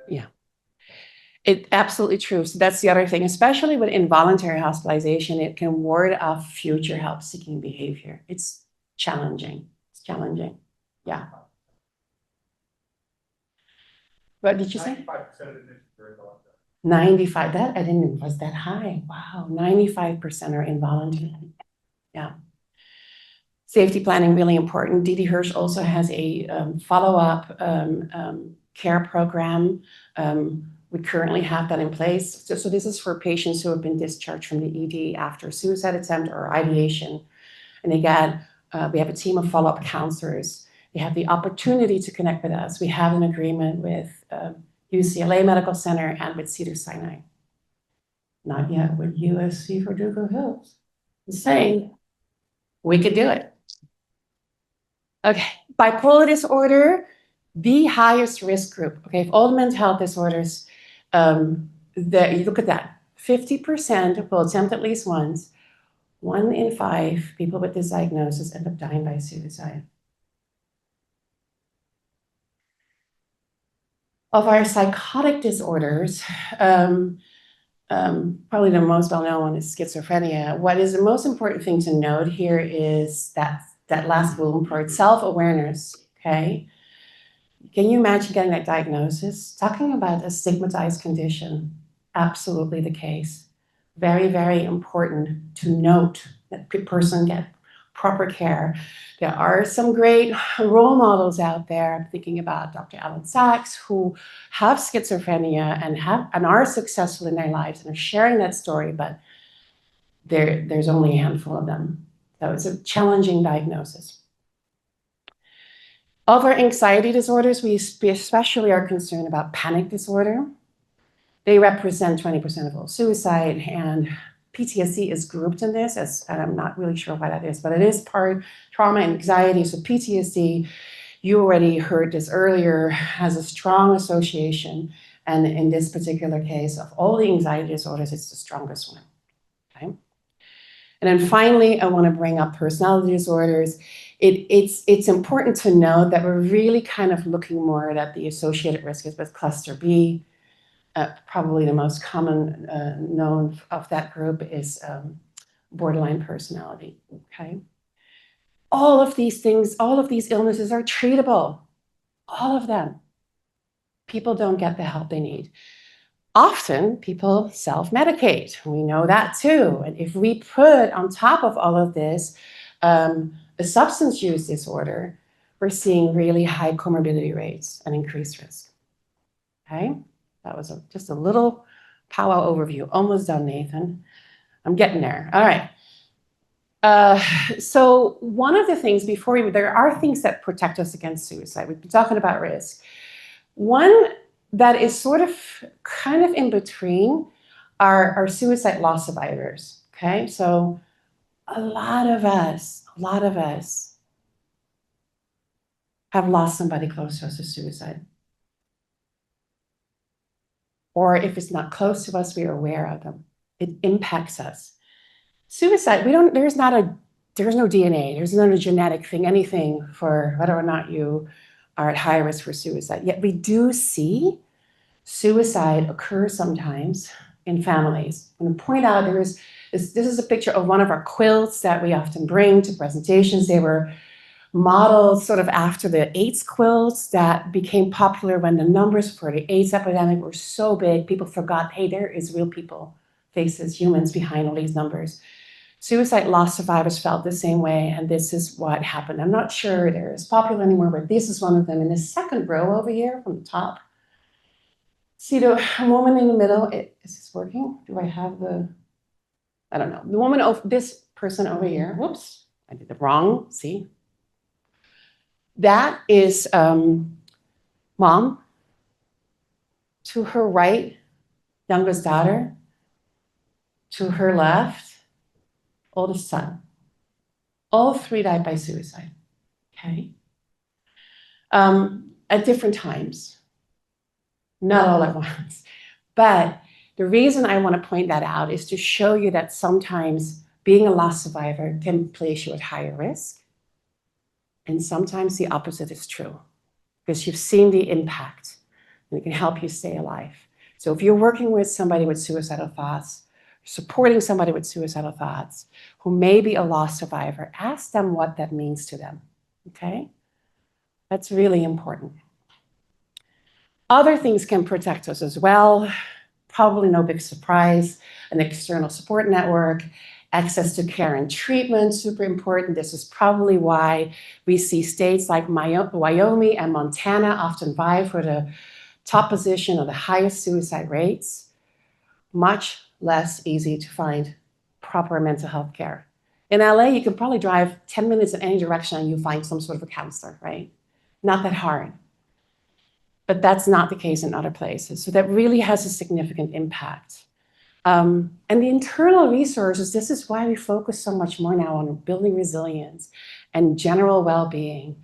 Yeah. It's absolutely true. So that's the other thing, especially with involuntary hospitalization, it can ward off future help-seeking behavior. It's challenging. It's challenging. Yeah. What did you say? 95% of it is very voluntary. 95, that I didn't, was that high? Wow, 95% are involuntary. Yeah. Safety planning, really important. Didi Hirsch also has a follow-up care program. We currently have that in place. So this is for patients who have been discharged from the ED after a suicide attempt or ideation. And again, we have a team of follow-up counselors. They have the opportunity to connect with us. We have an agreement with UCLA Medical Center and with Cedars-Sinai. Not yet with USC Verdugo Hills. I'm saying we could do it. Okay, bipolar disorder, the highest risk group. Okay, if all the mental health disorders, you look at that, 50% will attempt at least once. 1 in 5 people with this diagnosis end up dying by suicide. Of our psychotic disorders, probably the most well-known one is schizophrenia. What is the most important thing to note here is that that last boom part, self-awareness, okay? Can you imagine getting that diagnosis? Talking about a stigmatized condition, absolutely the case. Very, very important to note that the person get proper care. There are some great role models out there. I'm thinking about Dr. Alan Sachs, who have schizophrenia and are successful in their lives and are sharing that story, but there's only a handful of them. So it's a challenging diagnosis. Of our anxiety disorders, we especially are concerned about panic disorder. They represent 20% of all suicide, and PTSD is grouped in this, and I'm not really sure why that is, but it is part trauma and anxiety. So PTSD, you already heard this earlier, has a strong association. And in this particular case, of all the anxiety disorders, it's the strongest one. Okay? And then finally, I want to bring up personality disorders. It's important to note that we're really kind of looking more at the associated risk with cluster B. Probably the most common known of that group is borderline personality, okay? All of these things, all of these illnesses are treatable, all of them. People don't get the help they need. Often people self-medicate, we know that too. And if we put on top of all of this a substance use disorder, we're seeing really high comorbidity rates and increased risk, okay? That was just a little powwow overview. Almost done, Nathan. I'm getting there. All right. So one of the things there are things that protect us against suicide. We've been talking about risk. One that is sort of kind of in between are suicide loss survivors. Okay. So a lot of us have lost somebody close to us to suicide. Or if it's not close to us, we are aware of them. It impacts us. Suicide, there's no DNA, there's not a genetic thing, anything for whether or not you are at high risk for suicide. Yet we do see suicide occur sometimes in families. I'm going to point out this is a picture of one of our quilts that we often bring to presentations. They were modeled sort of after the AIDS quilts that became popular when the numbers for the AIDS epidemic were so big, people forgot, hey, there is real people, faces, humans behind all these numbers. Suicide loss survivors felt the same way, and this is what happened. I'm not sure they're as popular anymore, but this is one of them. In the second row over here from the top, see the woman in the middle, is this working? Do I have I don't know. The woman, this person over here, whoops, I did it wrong, see? That is mom. To her right, youngest daughter. To her left, oldest son. All three died by suicide, okay? At different times, not all at once. But the reason I want to point that out is to show you that sometimes being a loss survivor can place you at higher risk. And sometimes the opposite is true, because you've seen the impact and it can help you stay alive. So if you're working with somebody with suicidal thoughts, supporting somebody with suicidal thoughts who may be a loss survivor, ask them what that means to them, okay? That's really important. Other things can protect us as well. Probably no big surprise, an external support network, access to care and treatment, super important. This is probably why we see states like Wyoming and Montana often vie for the top position of the highest suicide rates. Much less easy to find proper mental health care. In LA, you can probably drive 10 minutes in any direction and you find some sort of a counselor, right? Not that hard. But that's not the case in other places. So that really has a significant impact. And the internal resources, this is why we focus so much more now on building resilience and general well-being.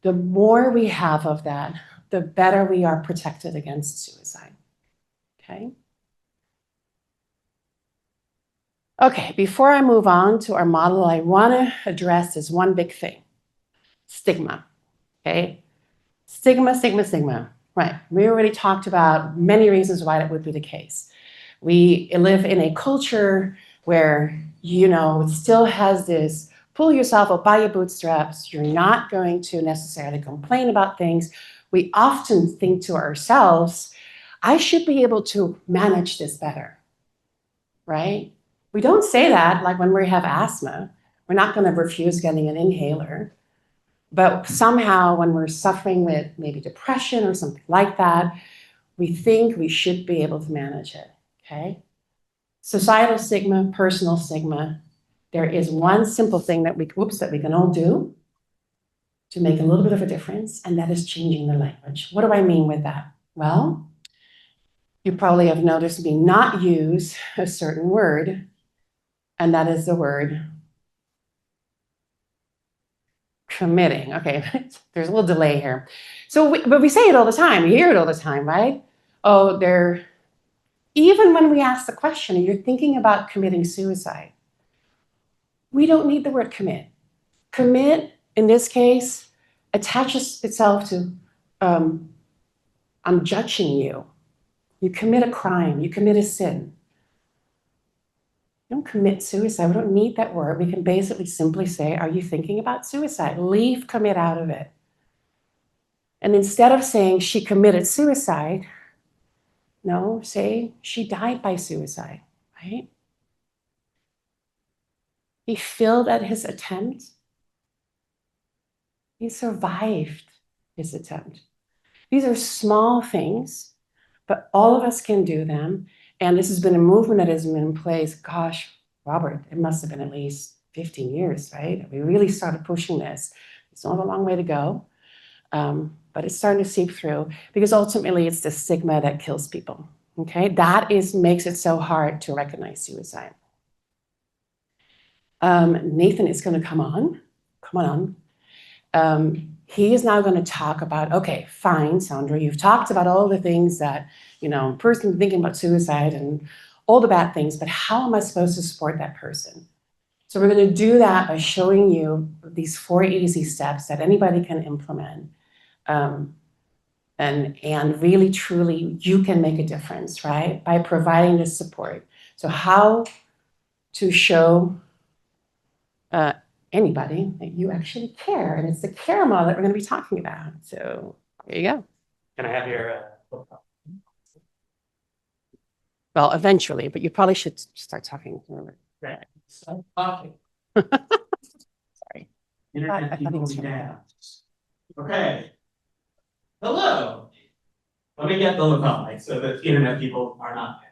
The more we have of that, the better we are protected against suicide, okay? Okay, before I move on to our model, I want to address this one big thing, stigma, okay? Stigma, stigma, stigma, right? We already talked about many reasons why that would be the case. We live in a culture where, it still has this pull yourself up by your bootstraps. You're not going to necessarily complain about things. We often think to ourselves, I should be able to manage this better, right? We don't say that like when we have asthma. We're not going to refuse getting an inhaler. But somehow when we're suffering with maybe depression or something like that, we think we should be able to manage it, okay? Societal stigma, personal stigma. There is one simple thing that we can all do to make a little bit of a difference, and that is changing the language. What do I mean with that? Well, you probably have noticed me not use a certain word, and that is the word committing. Okay, there's a little delay here. But we say it all the time. You hear it all the time, right? Oh, even when we ask the question, and you're thinking about committing suicide, we don't need the word commit. Commit, in this case, attaches itself to, I'm judging you. You commit a crime, you commit a sin. You don't commit suicide, we don't need that word. We can basically simply say, are you thinking about suicide? Leave commit out of it. And instead of saying she committed suicide, no, say she died by suicide, right? He failed at his attempt. He survived his attempt. These are small things, but all of us can do them. And this has been a movement that has been in place, gosh, Robert, it must have been at least 15 years, right? We really started pushing this. It's not a long way to go, but it's starting to seep through because ultimately it's the stigma that kills people, okay? That makes it so hard to recognize suicide. Nathan is gonna come on. He is now going to talk about, okay, fine, Sandra, you've talked about all the things that, a person thinking about suicide and all the bad things, but how am I supposed to support that person? So we're going to do that by showing you these 4 easy steps that anybody can implement. And really, truly, you can make a difference, right? By providing this support. So how to show anybody that you actually care. And it's the care model that we're going to be talking about. So there you go. Can I have your Well, eventually, but you probably should start talking. Right. Stop talking. Sorry. Internet I thought people he was be trying to- down. Okay. Hello. Let me get the lapel mic so that internet people are not there.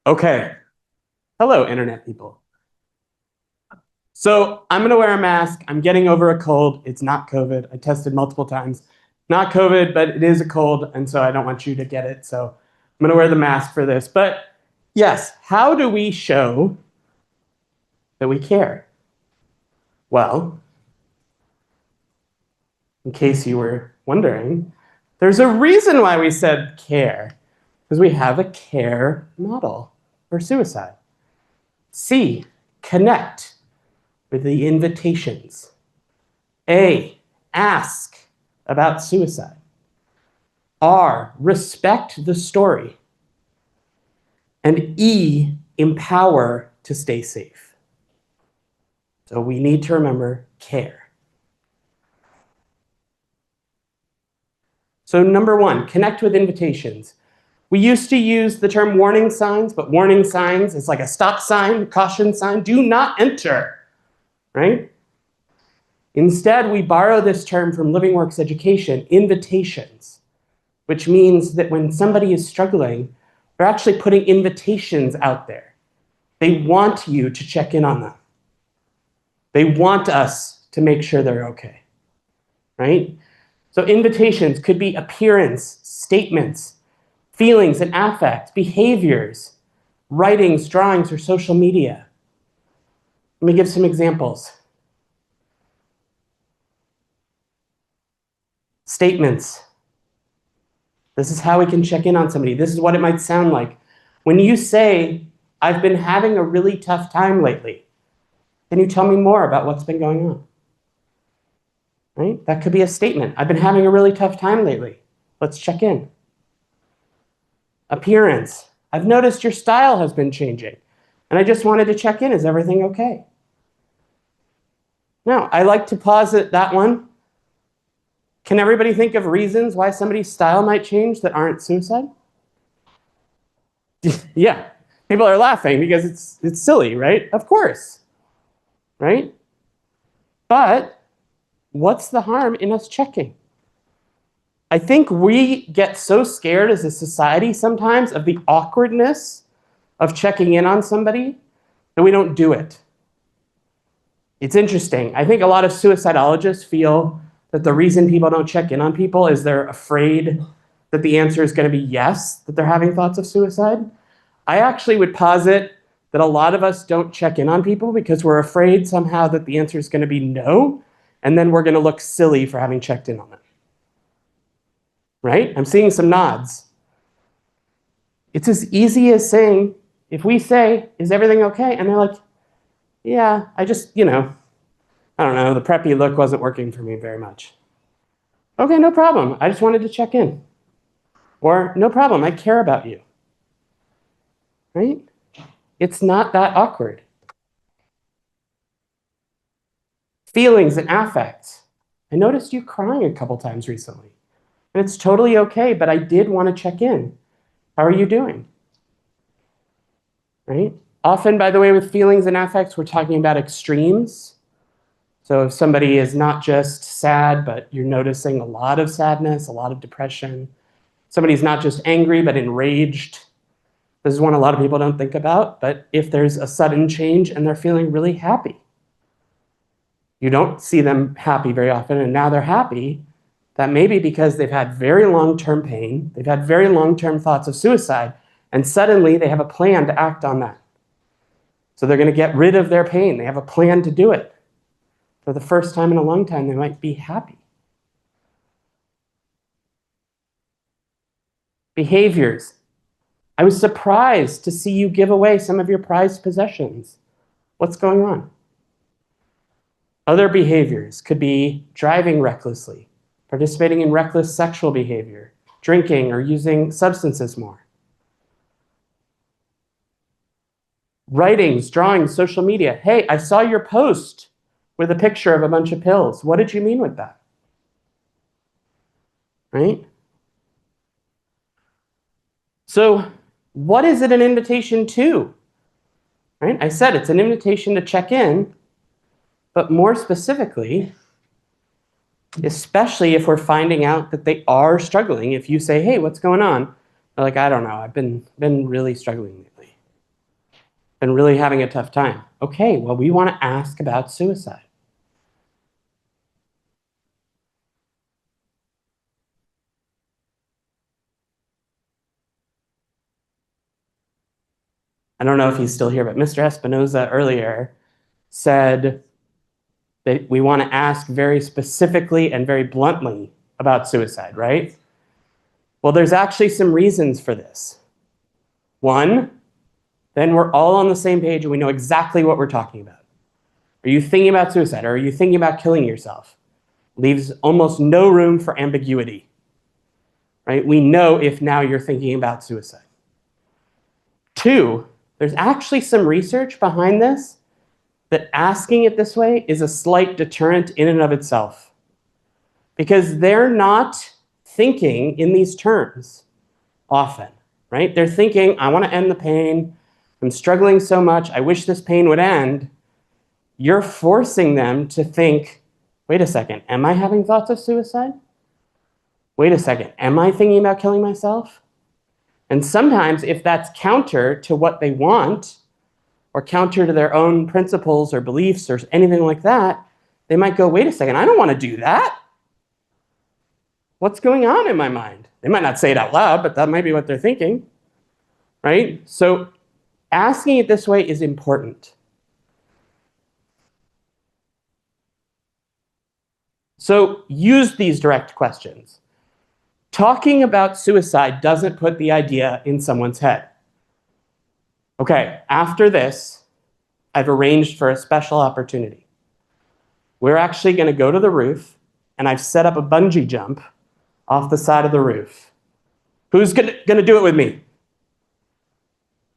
Okay. Hello, internet people. So I'm going to wear a mask. I'm getting over a cold. It's not COVID. I tested multiple times. Not COVID, but it is a cold, and so I don't want you to get it. So I'm going to wear the mask for this. But yes, how do we show that we care? Well, in case you were wondering, there's a reason why we said care, because we have a care model for suicide. C, connect with the invitations. A, ask about suicide. R, respect the story. And E, empower to stay safe. So we need to remember care. So number 1, connect with invitations. We used to use the term warning signs, but warning signs is like a stop sign, caution sign, do not enter, right? Instead, we borrow this term from Living Works Education, invitations, which means that when somebody is struggling, they're actually putting invitations out there. They want you to check in on them. They want us to make sure they're okay, right? So invitations could be appearance, statements, feelings and affect, behaviors, writings, drawings, or social media. Let me give some examples. Statements. This is how we can check in on somebody. This is what it might sound like. When you say, I've been having a really tough time lately, can you tell me more about what's been going on? Right? That could be a statement. I've been having a really tough time lately. Let's check in. Appearance. I've noticed your style has been changing. And I just wanted to check in. Is everything okay? Now, I like to pause at that one. Can everybody think of reasons why somebody's style might change that aren't suicide? Yeah, people are laughing because it's silly, right? Of course, right? But what's the harm in us checking? I think we get so scared as a society sometimes of the awkwardness of checking in on somebody that we don't do it. It's interesting. I think a lot of suicidologists feel that the reason people don't check in on people is they're afraid that the answer is going to be yes, that they're having thoughts of suicide. I actually would posit that a lot of us don't check in on people because we're afraid somehow that the answer is going to be no, and then we're going to look silly for having checked in on them. Right? I'm seeing some nods. It's as easy as saying, if we say, is everything okay? And they're like, yeah, I just, I don't know, the preppy look wasn't working for me very much. Okay, no problem. I just wanted to check in. Or, no problem, I care about you. Right? It's not that awkward. Feelings and affects. I noticed you crying a couple times recently. And it's totally okay, but I did want to check in. How are you doing? Right? Often, by the way, with feelings and affects, we're talking about extremes. So if somebody is not just sad, but you're noticing a lot of sadness, a lot of depression. Somebody's not just angry, but enraged. This is one a lot of people don't think about, but if there's a sudden change and they're feeling really happy, you don't see them happy very often, and now they're happy, that may be because they've had very long-term pain, they've had very long-term thoughts of suicide, and suddenly they have a plan to act on that. So they're going to get rid of their pain. They have a plan to do it. For the first time in a long time, they might be happy. Behaviors. I was surprised to see you give away some of your prized possessions. What's going on? Other behaviors could be driving recklessly, participating in reckless sexual behavior, drinking or using substances more. Writings, drawings, social media. Hey, I saw your post with a picture of a bunch of pills. What did you mean with that? Right? So what is it an invitation to? Right? I said it's an invitation to check in, but more specifically, especially if we're finding out that they are struggling. If you say, hey, what's going on? They're like, I don't know. I've been really struggling lately. Been really having a tough time. Okay, well, we want to ask about suicide. I don't know if he's still here, but Mr. Espinoza earlier said that we want to ask very specifically and very bluntly about suicide, right? Well, there's actually some reasons for this. One, then we're all on the same page and we know exactly what we're talking about. Are you thinking about suicide? Or are you thinking about killing yourself? Leaves almost no room for ambiguity, right? We know if now you're thinking about suicide. Two, there's actually some research behind this that asking it this way is a slight deterrent in and of itself. Because they're not thinking in these terms often, right? They're thinking, I want to end the pain. I'm struggling so much. I wish this pain would end. You're forcing them to think, wait a second, am I having thoughts of suicide? Wait a second, am I thinking about killing myself? And sometimes if that's counter to what they want, or counter to their own principles or beliefs or anything like that, they might go, wait a second, I don't want to do that. What's going on in my mind? They might not say it out loud, but that might be what they're thinking, right? So asking it this way is important. So use these direct questions. Talking about suicide doesn't put the idea in someone's head. Okay, after this, I've arranged for a special opportunity. We're actually going to go to the roof, and I've set up a bungee jump off the side of the roof. Who's going to do it with me?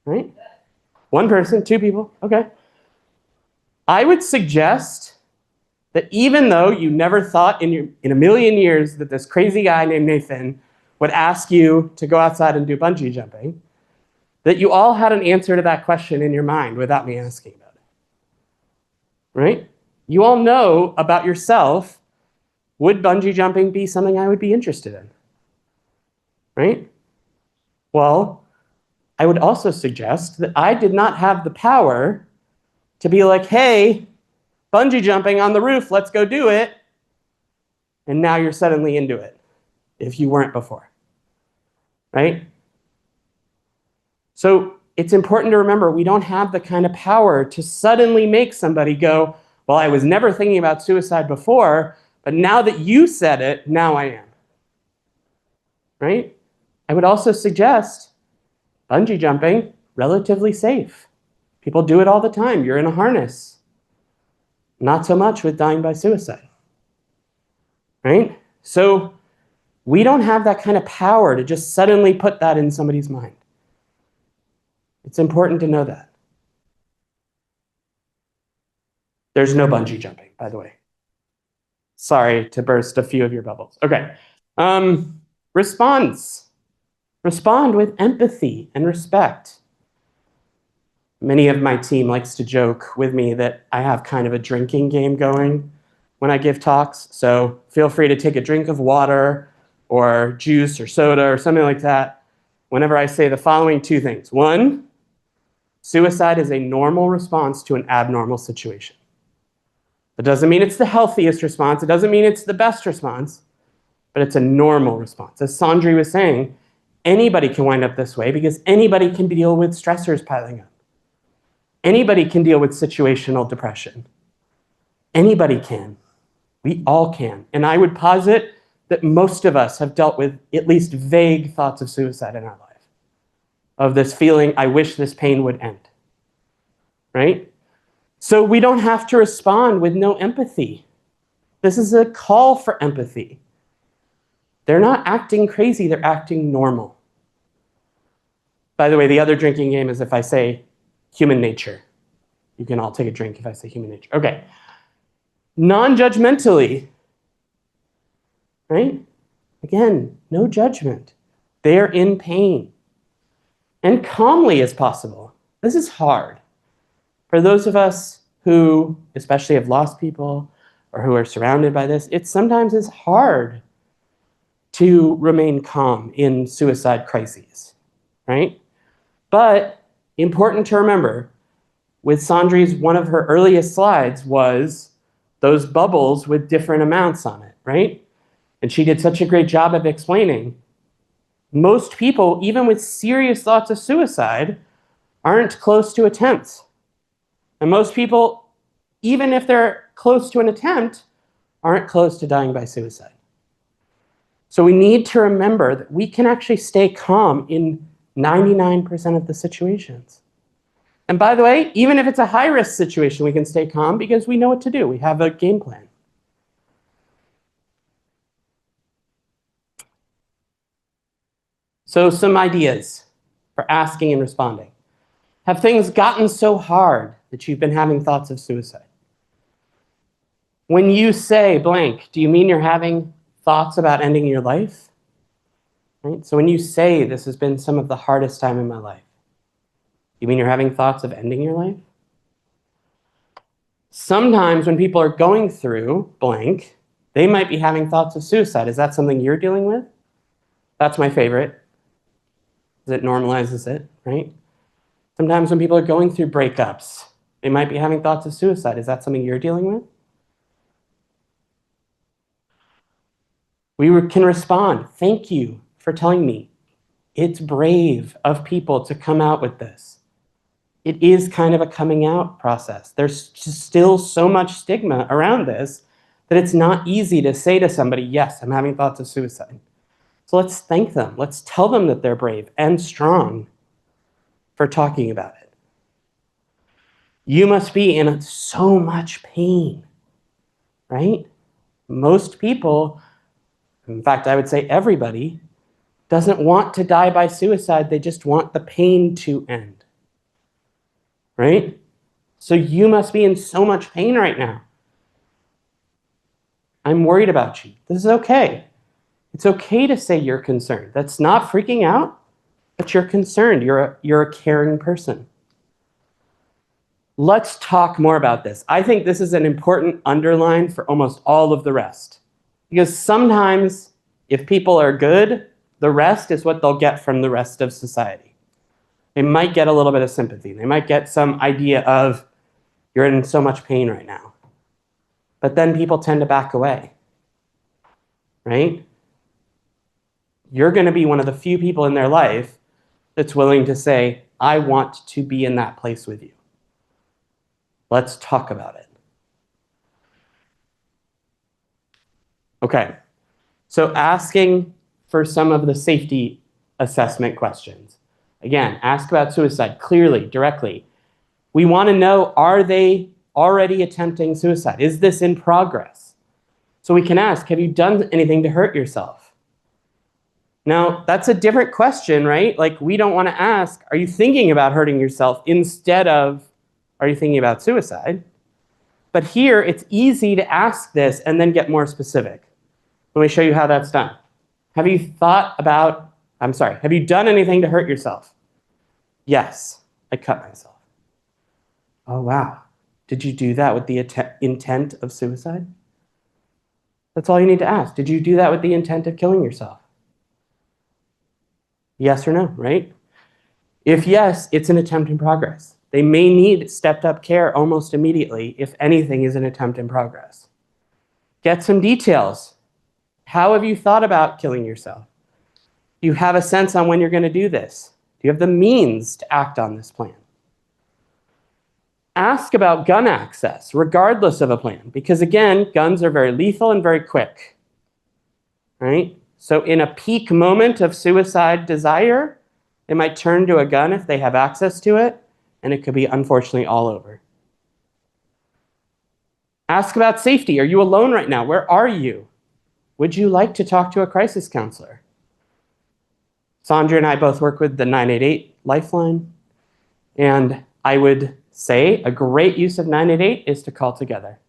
right? One person, two people, okay. I would suggest that even though you never thought in a million years that this crazy guy named Nathan would ask you to go outside and do bungee jumping, that you all had an answer to that question in your mind without me asking about it, right? You all know about yourself, would bungee jumping be something I would be interested in, right? Well, I would also suggest that I did not have the power to be like, hey, bungee jumping on the roof, let's go do it. And now you're suddenly into it, if you weren't before, right? So it's important to remember we don't have the kind of power to suddenly make somebody go, well, I was never thinking about suicide before, but now that you said it, now I am, right? I would also suggest bungee jumping, relatively safe. People do it all the time. You're in a harness. Not so much with dying by suicide, right? So we don't have that kind of power to just suddenly put that in somebody's mind. It's important to know that. There's no bungee jumping, by the way. Sorry to burst a few of your bubbles. Okay. Response. Respond with empathy and respect. Many of my team likes to joke with me that I have kind of a drinking game going when I give talks. So feel free to take a drink of water or juice or soda or something like that whenever I say the following two things. One, suicide is a normal response to an abnormal situation. That doesn't mean it's the healthiest response. It doesn't mean it's the best response, but it's a normal response. As Sandri was saying, anybody can wind up this way because anybody can deal with stressors piling up. Anybody can deal with situational depression. Anybody can. We all can. And I would posit that most of us have dealt with at least vague thoughts of suicide in our life, of this feeling, I wish this pain would end, right? So we don't have to respond with no empathy. This is a call for empathy. They're not acting crazy, they're acting normal. By the way, the other drinking game is if I say human nature. You can all take a drink if I say human nature. Okay. Non-judgmentally, right? Again, no judgment. They're in pain. And calmly as possible. This is hard. For those of us who especially have lost people or who are surrounded by this, it sometimes is hard to remain calm in suicide crises, right? But important to remember, with Sandri's, one of her earliest slides was those bubbles with different amounts on it, right? And she did such a great job of explaining. Most people, even with serious thoughts of suicide, aren't close to attempts. And most people, even if they're close to an attempt, aren't close to dying by suicide. So we need to remember that we can actually stay calm in 99% of the situations. And by the way, even if it's a high-risk situation, we can stay calm because we know what to do. We have a game plan. So some ideas for asking and responding. Have things gotten so hard that you've been having thoughts of suicide? When you say blank, do you mean you're having thoughts about ending your life? Right? So when you say this has been some of the hardest time in my life, you mean you're having thoughts of ending your life? Sometimes when people are going through blank, they might be having thoughts of suicide. Is that something you're dealing with? That's my favorite. It normalizes it, right? Sometimes when people are going through breakups, they might be having thoughts of suicide. Is that something you're dealing with? We can respond, thank you for telling me. It's brave of people to come out with this. It is kind of a coming out process. There's just still so much stigma around this that it's not easy to say to somebody, yes, I'm having thoughts of suicide. So let's thank them. Let's tell them that they're brave and strong for talking about it. You must be in so much pain, right? Most people, in fact, I would say everybody, doesn't want to die by suicide. They just want the pain to end. right? So you must be in so much pain right now. I'm worried about you. This is okay. It's okay to say you're concerned. That's not freaking out, but you're concerned. You're a caring person. Let's talk more about this. I think this is an important underline for almost all of the rest. Because sometimes if people are good, the rest is what they'll get from the rest of society. They might get a little bit of sympathy. They might get some idea of, you're in so much pain right now. But then people tend to back away, right? You're going to be one of the few people in their life that's willing to say, I want to be in that place with you. Let's talk about it. Okay, so asking for some of the safety assessment questions. Again, ask about suicide clearly, directly. We want to know, are they already attempting suicide? Is this in progress? So we can ask, have you done anything to hurt yourself? Now, that's a different question, right? Like, we don't want to ask, are you thinking about hurting yourself, instead of, are you thinking about suicide? But here, it's easy to ask this and then get more specific. Let me show you how that's done. Have you have you done anything to hurt yourself? Yes, I cut myself. Oh, wow. Did you do that with the intent of suicide? That's all you need to ask. Did you do that with the intent of killing yourself? Yes or no, right? If yes, it's an attempt in progress. They may need stepped up care almost immediately if anything is an attempt in progress. Get some details. How have you thought about killing yourself? Do you have a sense on when you're going to do this? Do you have the means to act on this plan? Ask about gun access, regardless of a plan, because again, guns are very lethal and very quick, right? So in a peak moment of suicide desire, they might turn to a gun if they have access to it, and it could be, unfortunately, all over. Ask about safety. Are you alone right now? Where are you? Would you like to talk to a crisis counselor? Sandri and I both work with the 988 Lifeline, and I would say a great use of 988 is to call together.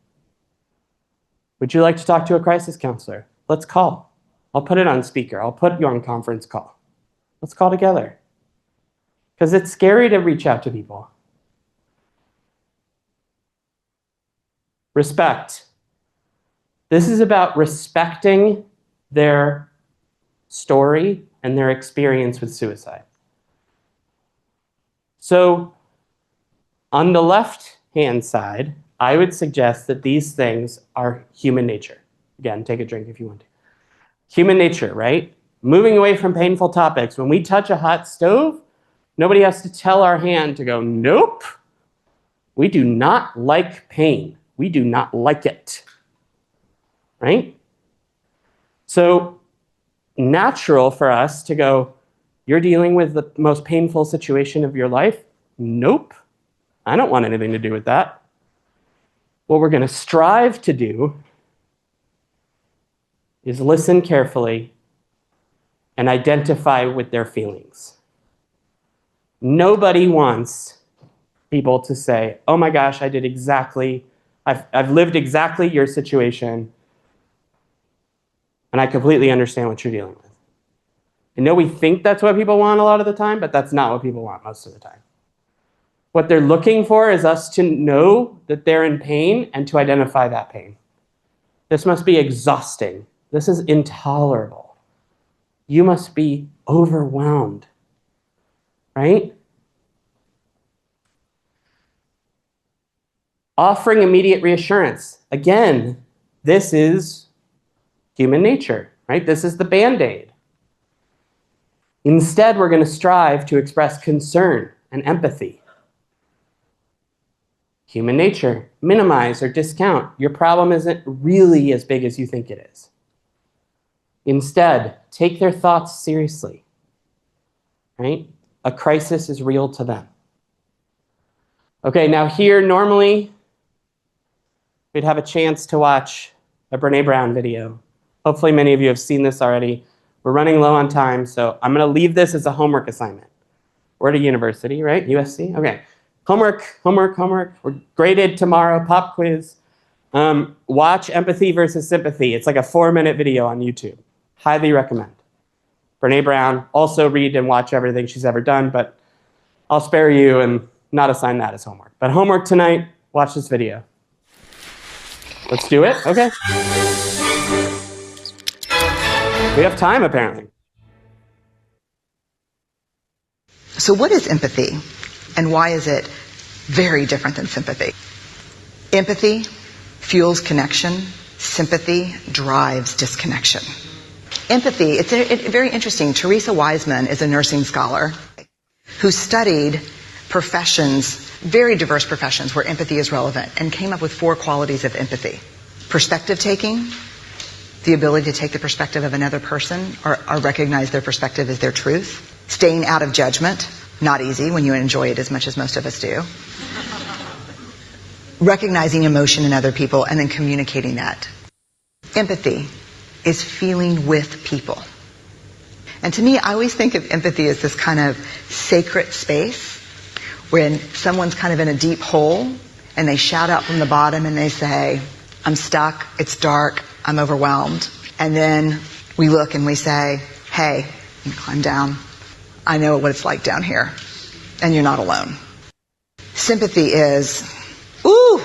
Would you like to talk to a crisis counselor? Let's call. I'll put it on speaker. I'll put you on conference call. Let's call together. Because it's scary to reach out to people. Respect. This is about respecting their story and their experience with suicide. So on the left-hand side, I would suggest that these things are human nature. Again, take a drink if you want to. Human nature, right? Moving away from painful topics. When we touch a hot stove, nobody has to tell our hand to go, nope. We do not like pain. We do not like it, right? So natural for us to go, you're dealing with the most painful situation of your life? Nope. I don't want anything to do with that. What we're going to strive to do is listen carefully and identify with their feelings. Nobody wants people to say, oh my gosh, I've lived exactly your situation, and I completely understand what you're dealing with. I know we think that's what people want a lot of the time, but that's not what people want most of the time. What they're looking for is us to know that they're in pain and to identify that pain. This must be exhausting. This is intolerable. You must be overwhelmed, right? Offering immediate reassurance. Again, this is human nature, right? This is the Band-Aid. Instead, we're going to strive to express concern and empathy. Human nature, minimize or discount. Your problem isn't really as big as you think it is. Instead, take their thoughts seriously, right? A crisis is real to them. Okay, now here, normally, we'd have a chance to watch a Brené Brown video. Hopefully many of you have seen this already. We're running low on time, so I'm going to leave this as a homework assignment. We're at a university, right? USC? Okay. Homework, homework, homework. We're graded tomorrow, pop quiz. Watch Empathy versus Sympathy. It's like a 4-minute video on YouTube. Highly recommend. Brene Brown, also read and watch everything she's ever done, but I'll spare you and not assign that as homework. But homework tonight, watch this video. Let's do it, okay? We have time, apparently. So what is empathy, and why is it very different than sympathy? Empathy fuels connection. Sympathy drives disconnection. Empathy, it's very interesting. Teresa Wiseman is a nursing scholar who studied professions, very diverse professions where empathy is relevant, and came up with 4 qualities of empathy. Perspective taking, the ability to take the perspective of another person or recognize their perspective as their truth. Staying out of judgment, not easy when you enjoy it as much as most of us do. Recognizing emotion in other people and then communicating that. Empathy is feeling with people. And to me, I always think of empathy as this kind of sacred space when someone's kind of in a deep hole and they shout out from the bottom and they say, I'm stuck, it's dark, I'm overwhelmed. And then we look and we say, hey, you can climb down. I know what it's like down here. And you're not alone. Sympathy is, ooh,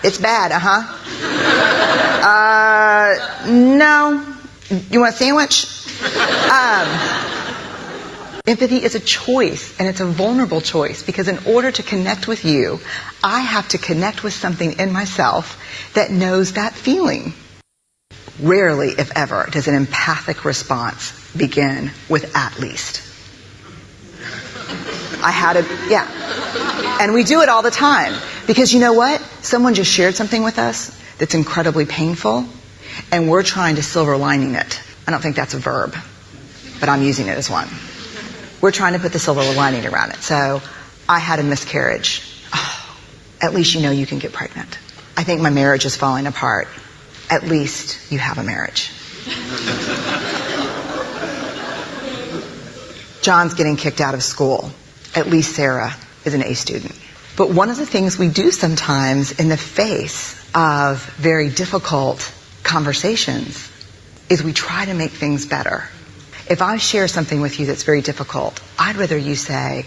it's bad, no. You want a sandwich? Empathy is a choice, and it's a vulnerable choice, because in order to connect with you, I have to connect with something in myself that knows that feeling. Rarely, if ever, does an empathic response begin with "at least." And we do it all the time, because you know what? Someone just shared something with us that's incredibly painful, and we're trying to silver lining it. I don't think that's a verb, but I'm using it as one. We're trying to put the silver lining around it. So, I had a miscarriage. Oh, at least you know you can get pregnant. I think my marriage is falling apart. At least you have a marriage. John's getting kicked out of school. At least Sarah is an A student. But one of the things we do sometimes in the face of very difficult conversations is we try to make things better. If I share something with you that's very difficult, I'd rather you say,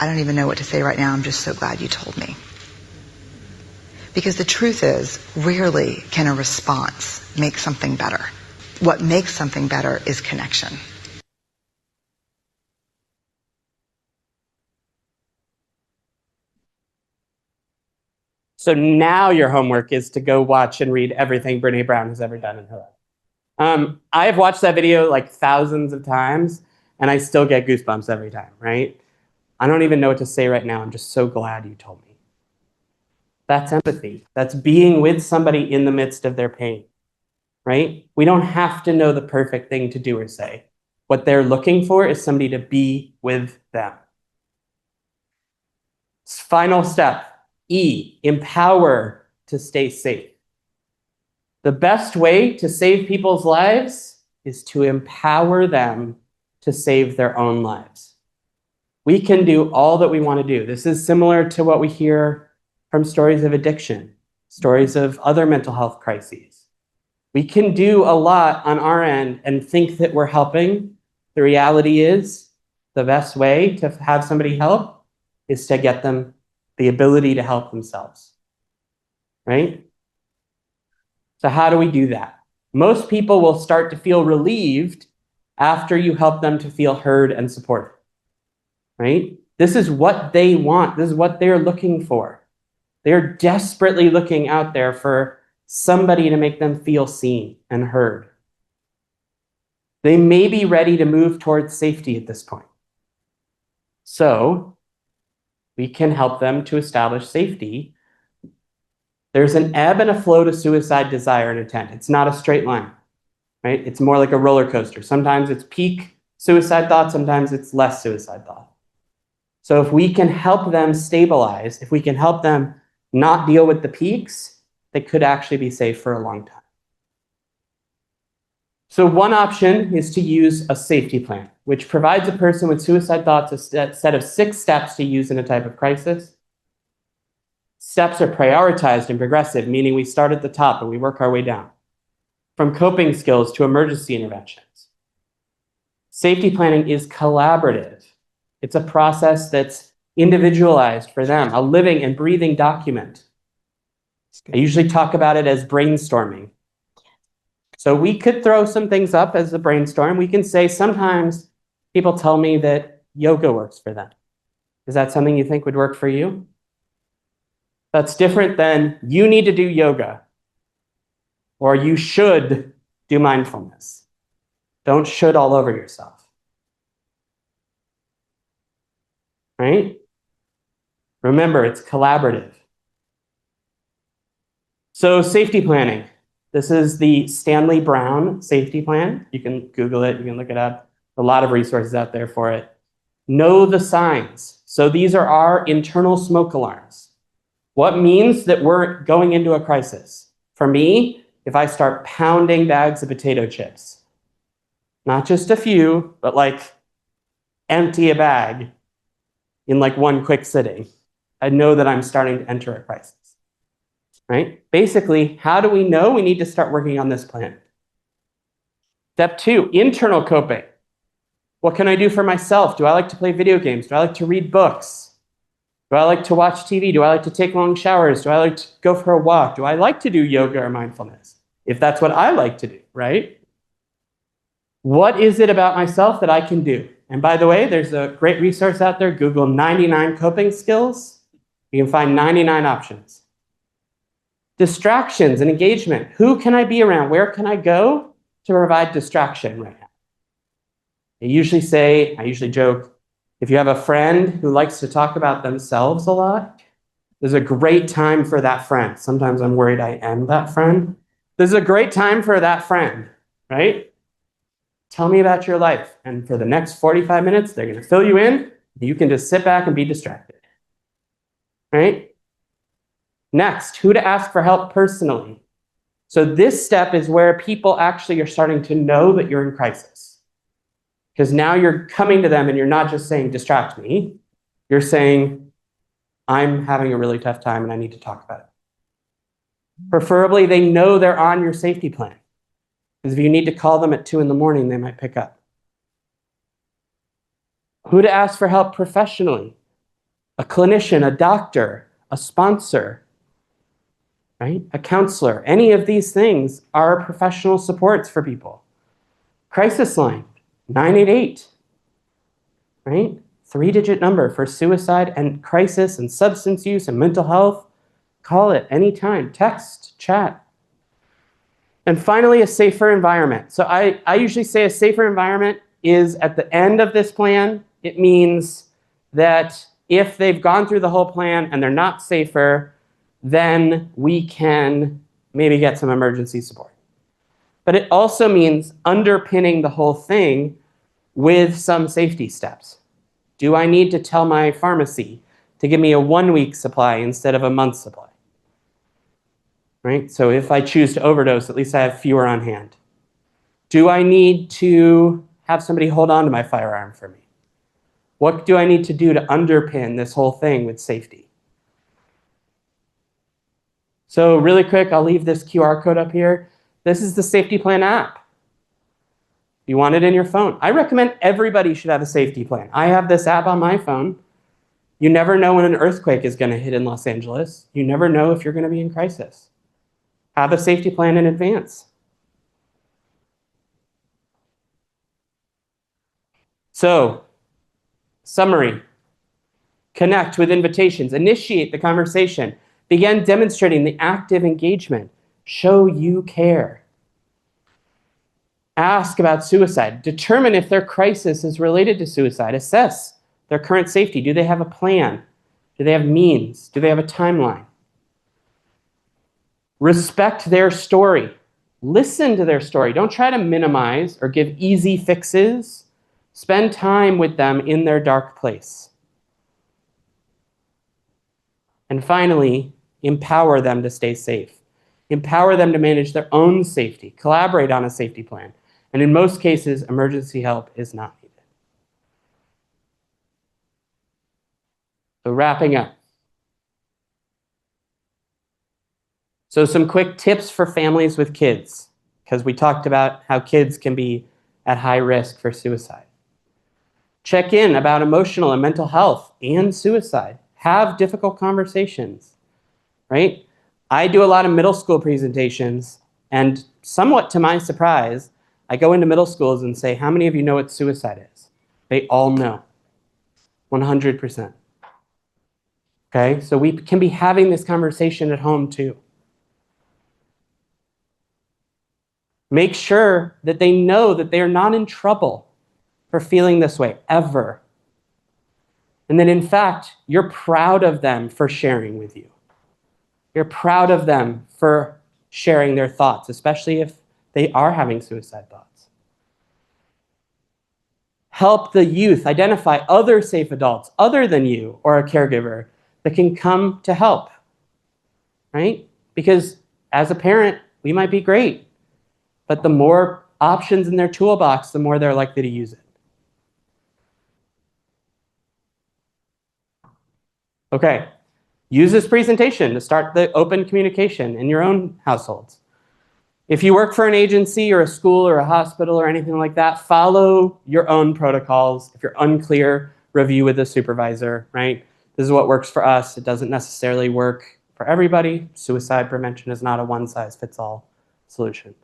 I don't even know what to say right now, I'm just so glad you told me. Because the truth is, rarely can a response make something better. What makes something better is connection. So now your homework is to go watch and read everything Brene Brown has ever done in her life. I've watched that video like thousands of times, and I still get goosebumps every time, right? I don't even know what to say right now. I'm just so glad you told me. That's empathy. That's being with somebody in the midst of their pain, right? We don't have to know the perfect thing to do or say. What they're looking for is somebody to be with them. Final step, E, empower to stay safe. The best way to save people's lives is to empower them to save their own lives. We can do all that we want to do. This is similar to what we hear from stories of addiction, stories of other mental health crises. We can do a lot on our end and think that we're helping. The reality is, the best way to have somebody help is to get them the ability to help themselves, right? So how do we do that? Most people will start to feel relieved after you help them to feel heard and supported, right? This is what they want. This is what they're looking for. They're desperately looking out there for somebody to make them feel seen and heard. They may be ready to move towards safety at this point. So we can help them to establish safety. There's an ebb and a flow to suicide desire and intent. It's not a straight line, right? It's more like a roller coaster. Sometimes it's peak suicide thought, sometimes it's less suicide thought. So if we can help them stabilize, if we can help them not deal with the peaks, they could actually be safe for a long time. So one option is to use a safety plan, which provides a person with suicide thoughts a set of 6 steps to use in a type of crisis. Steps are prioritized and progressive, meaning we start at the top and we work our way down, from coping skills to emergency interventions. Safety planning is collaborative. It's a process that's individualized for them, a living and breathing document. I usually talk about it as brainstorming. So we could throw some things up as a brainstorm. We can say sometimes people tell me that yoga works for them. Is that something you think would work for you? That's different than you need to do yoga or you should do mindfulness. Don't should all over yourself. Right? Remember, it's collaborative. So safety planning. This is the Stanley Brown safety plan. You can Google it, you can look it up. A lot of resources out there for it. Know the signs. So these are our internal smoke alarms. What means that we're going into a crisis? For me, if I start pounding bags of potato chips, not just a few, but like empty a bag in like one quick sitting, I know that I'm starting to enter a crisis. Right? Basically, how do we know? We need to start working on this plan. Step 2, internal coping. What can I do for myself? Do I like to play video games? Do I like to read books? Do I like to watch TV? Do I like to take long showers? Do I like to go for a walk? Do I like to do yoga or mindfulness? If that's what I like to do, right? What is it about myself that I can do? And by the way, there's a great resource out there, Google 99 coping skills. You can find 99 options. Distractions and engagement. Who can I be around? Where can I go to provide distraction right now? I usually joke, if you have a friend who likes to talk about themselves a lot, there's a great time for that friend. Sometimes I'm worried I am that friend. There's a great time for that friend, right? Tell me about your life. And for the next 45 minutes, they're going to fill you in. You can just sit back and be distracted, right? Next, who to ask for help personally. So this step is where people actually are starting to know that you're in crisis. Because now you're coming to them and you're not just saying, distract me. You're saying, I'm having a really tough time and I need to talk about it. Preferably, they know they're on your safety plan. Because if you need to call them at 2 in the morning, they might pick up. Who to ask for help professionally. A clinician, a doctor, a sponsor, right? A counselor. Any of these things are professional supports for people. Crisis line, 988, right? 3-digit number for suicide and crisis and substance use and mental health. Call it anytime, text, chat. And finally, a safer environment. So I usually say a safer environment is at the end of this plan. It means that if they've gone through the whole plan and they're not safer, then we can maybe get some emergency support. But it also means underpinning the whole thing with some safety steps. Do I need to tell my pharmacy to give me a 1-week supply instead of a month supply? Right? So if I choose to overdose, at least I have fewer on hand. Do I need to have somebody hold on to my firearm for me? What do I need to do to underpin this whole thing with safety? So really quick, I'll leave this QR code up here. This is the Safety Plan app. You want it in your phone. I recommend everybody should have a safety plan. I have this app on my phone. You never know when an earthquake is going to hit in Los Angeles. You never know if you're going to be in crisis. Have a safety plan in advance. So, summary. Connect with invitations. Initiate the conversation. Begin demonstrating the active engagement. Show you care. Ask about suicide. Determine if their crisis is related to suicide. Assess their current safety. Do they have a plan? Do they have means? Do they have a timeline? Respect their story. Listen to their story. Don't try to minimize or give easy fixes. Spend time with them in their dark place. And finally, empower them to stay safe. Empower them to manage their own safety. Collaborate on a safety plan. And in most cases, emergency help is not needed. So wrapping up. So some quick tips for families with kids, because we talked about how kids can be at high risk for suicide. Check in about emotional and mental health and suicide. Have difficult conversations, right? I do a lot of middle school presentations, and somewhat to my surprise, I go into middle schools and say, how many of you know what suicide is? They all know, 100%. Okay, so we can be having this conversation at home too. Make sure that they know that they are not in trouble for feeling this way, ever. And that in fact, you're proud of them for sharing with you. You're proud of them for sharing their thoughts, especially if they are having suicide thoughts. Help the youth identify other safe adults other than you or a caregiver that can come to help, right? Because as a parent, we might be great, but the more options in their toolbox, the more they're likely to use it. Okay, use this presentation to start the open communication in your own households. If you work for an agency or a school or a hospital or anything like that, follow your own protocols. If you're unclear, review with a supervisor, right? This is what works for us. It doesn't necessarily work for everybody. Suicide prevention is not a one-size-fits-all solution.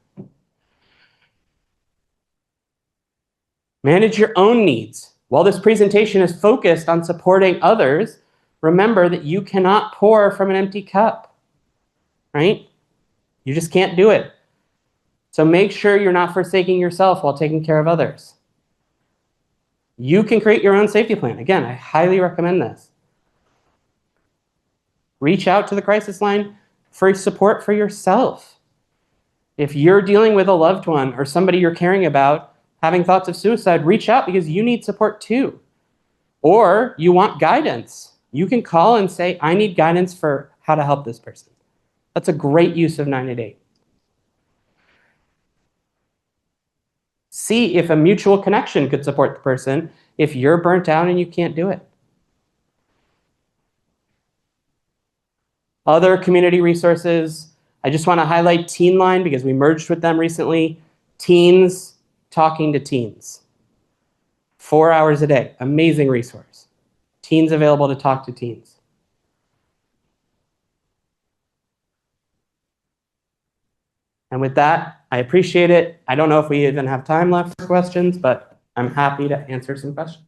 Manage your own needs. While this presentation is focused on supporting others, remember that you cannot pour from an empty cup, right? You just can't do it. So make sure you're not forsaking yourself while taking care of others. You can create your own safety plan. Again, I highly recommend this. Reach out to the crisis line for support for yourself. If you're dealing with a loved one or somebody you're caring about having thoughts of suicide, reach out because you need support too. Or you want guidance. You can call and say, I need guidance for how to help this person. That's a great use of 988. See if a mutual connection could support the person if you're burnt out and you can't do it. Other community resources, I just want to highlight Teen Line because we merged with them recently. Teens talking to teens. 4 hours a day, amazing resource. Teens available to talk to teens. And with that, I appreciate it. I don't know if we even have time left for questions, but I'm happy to answer some questions.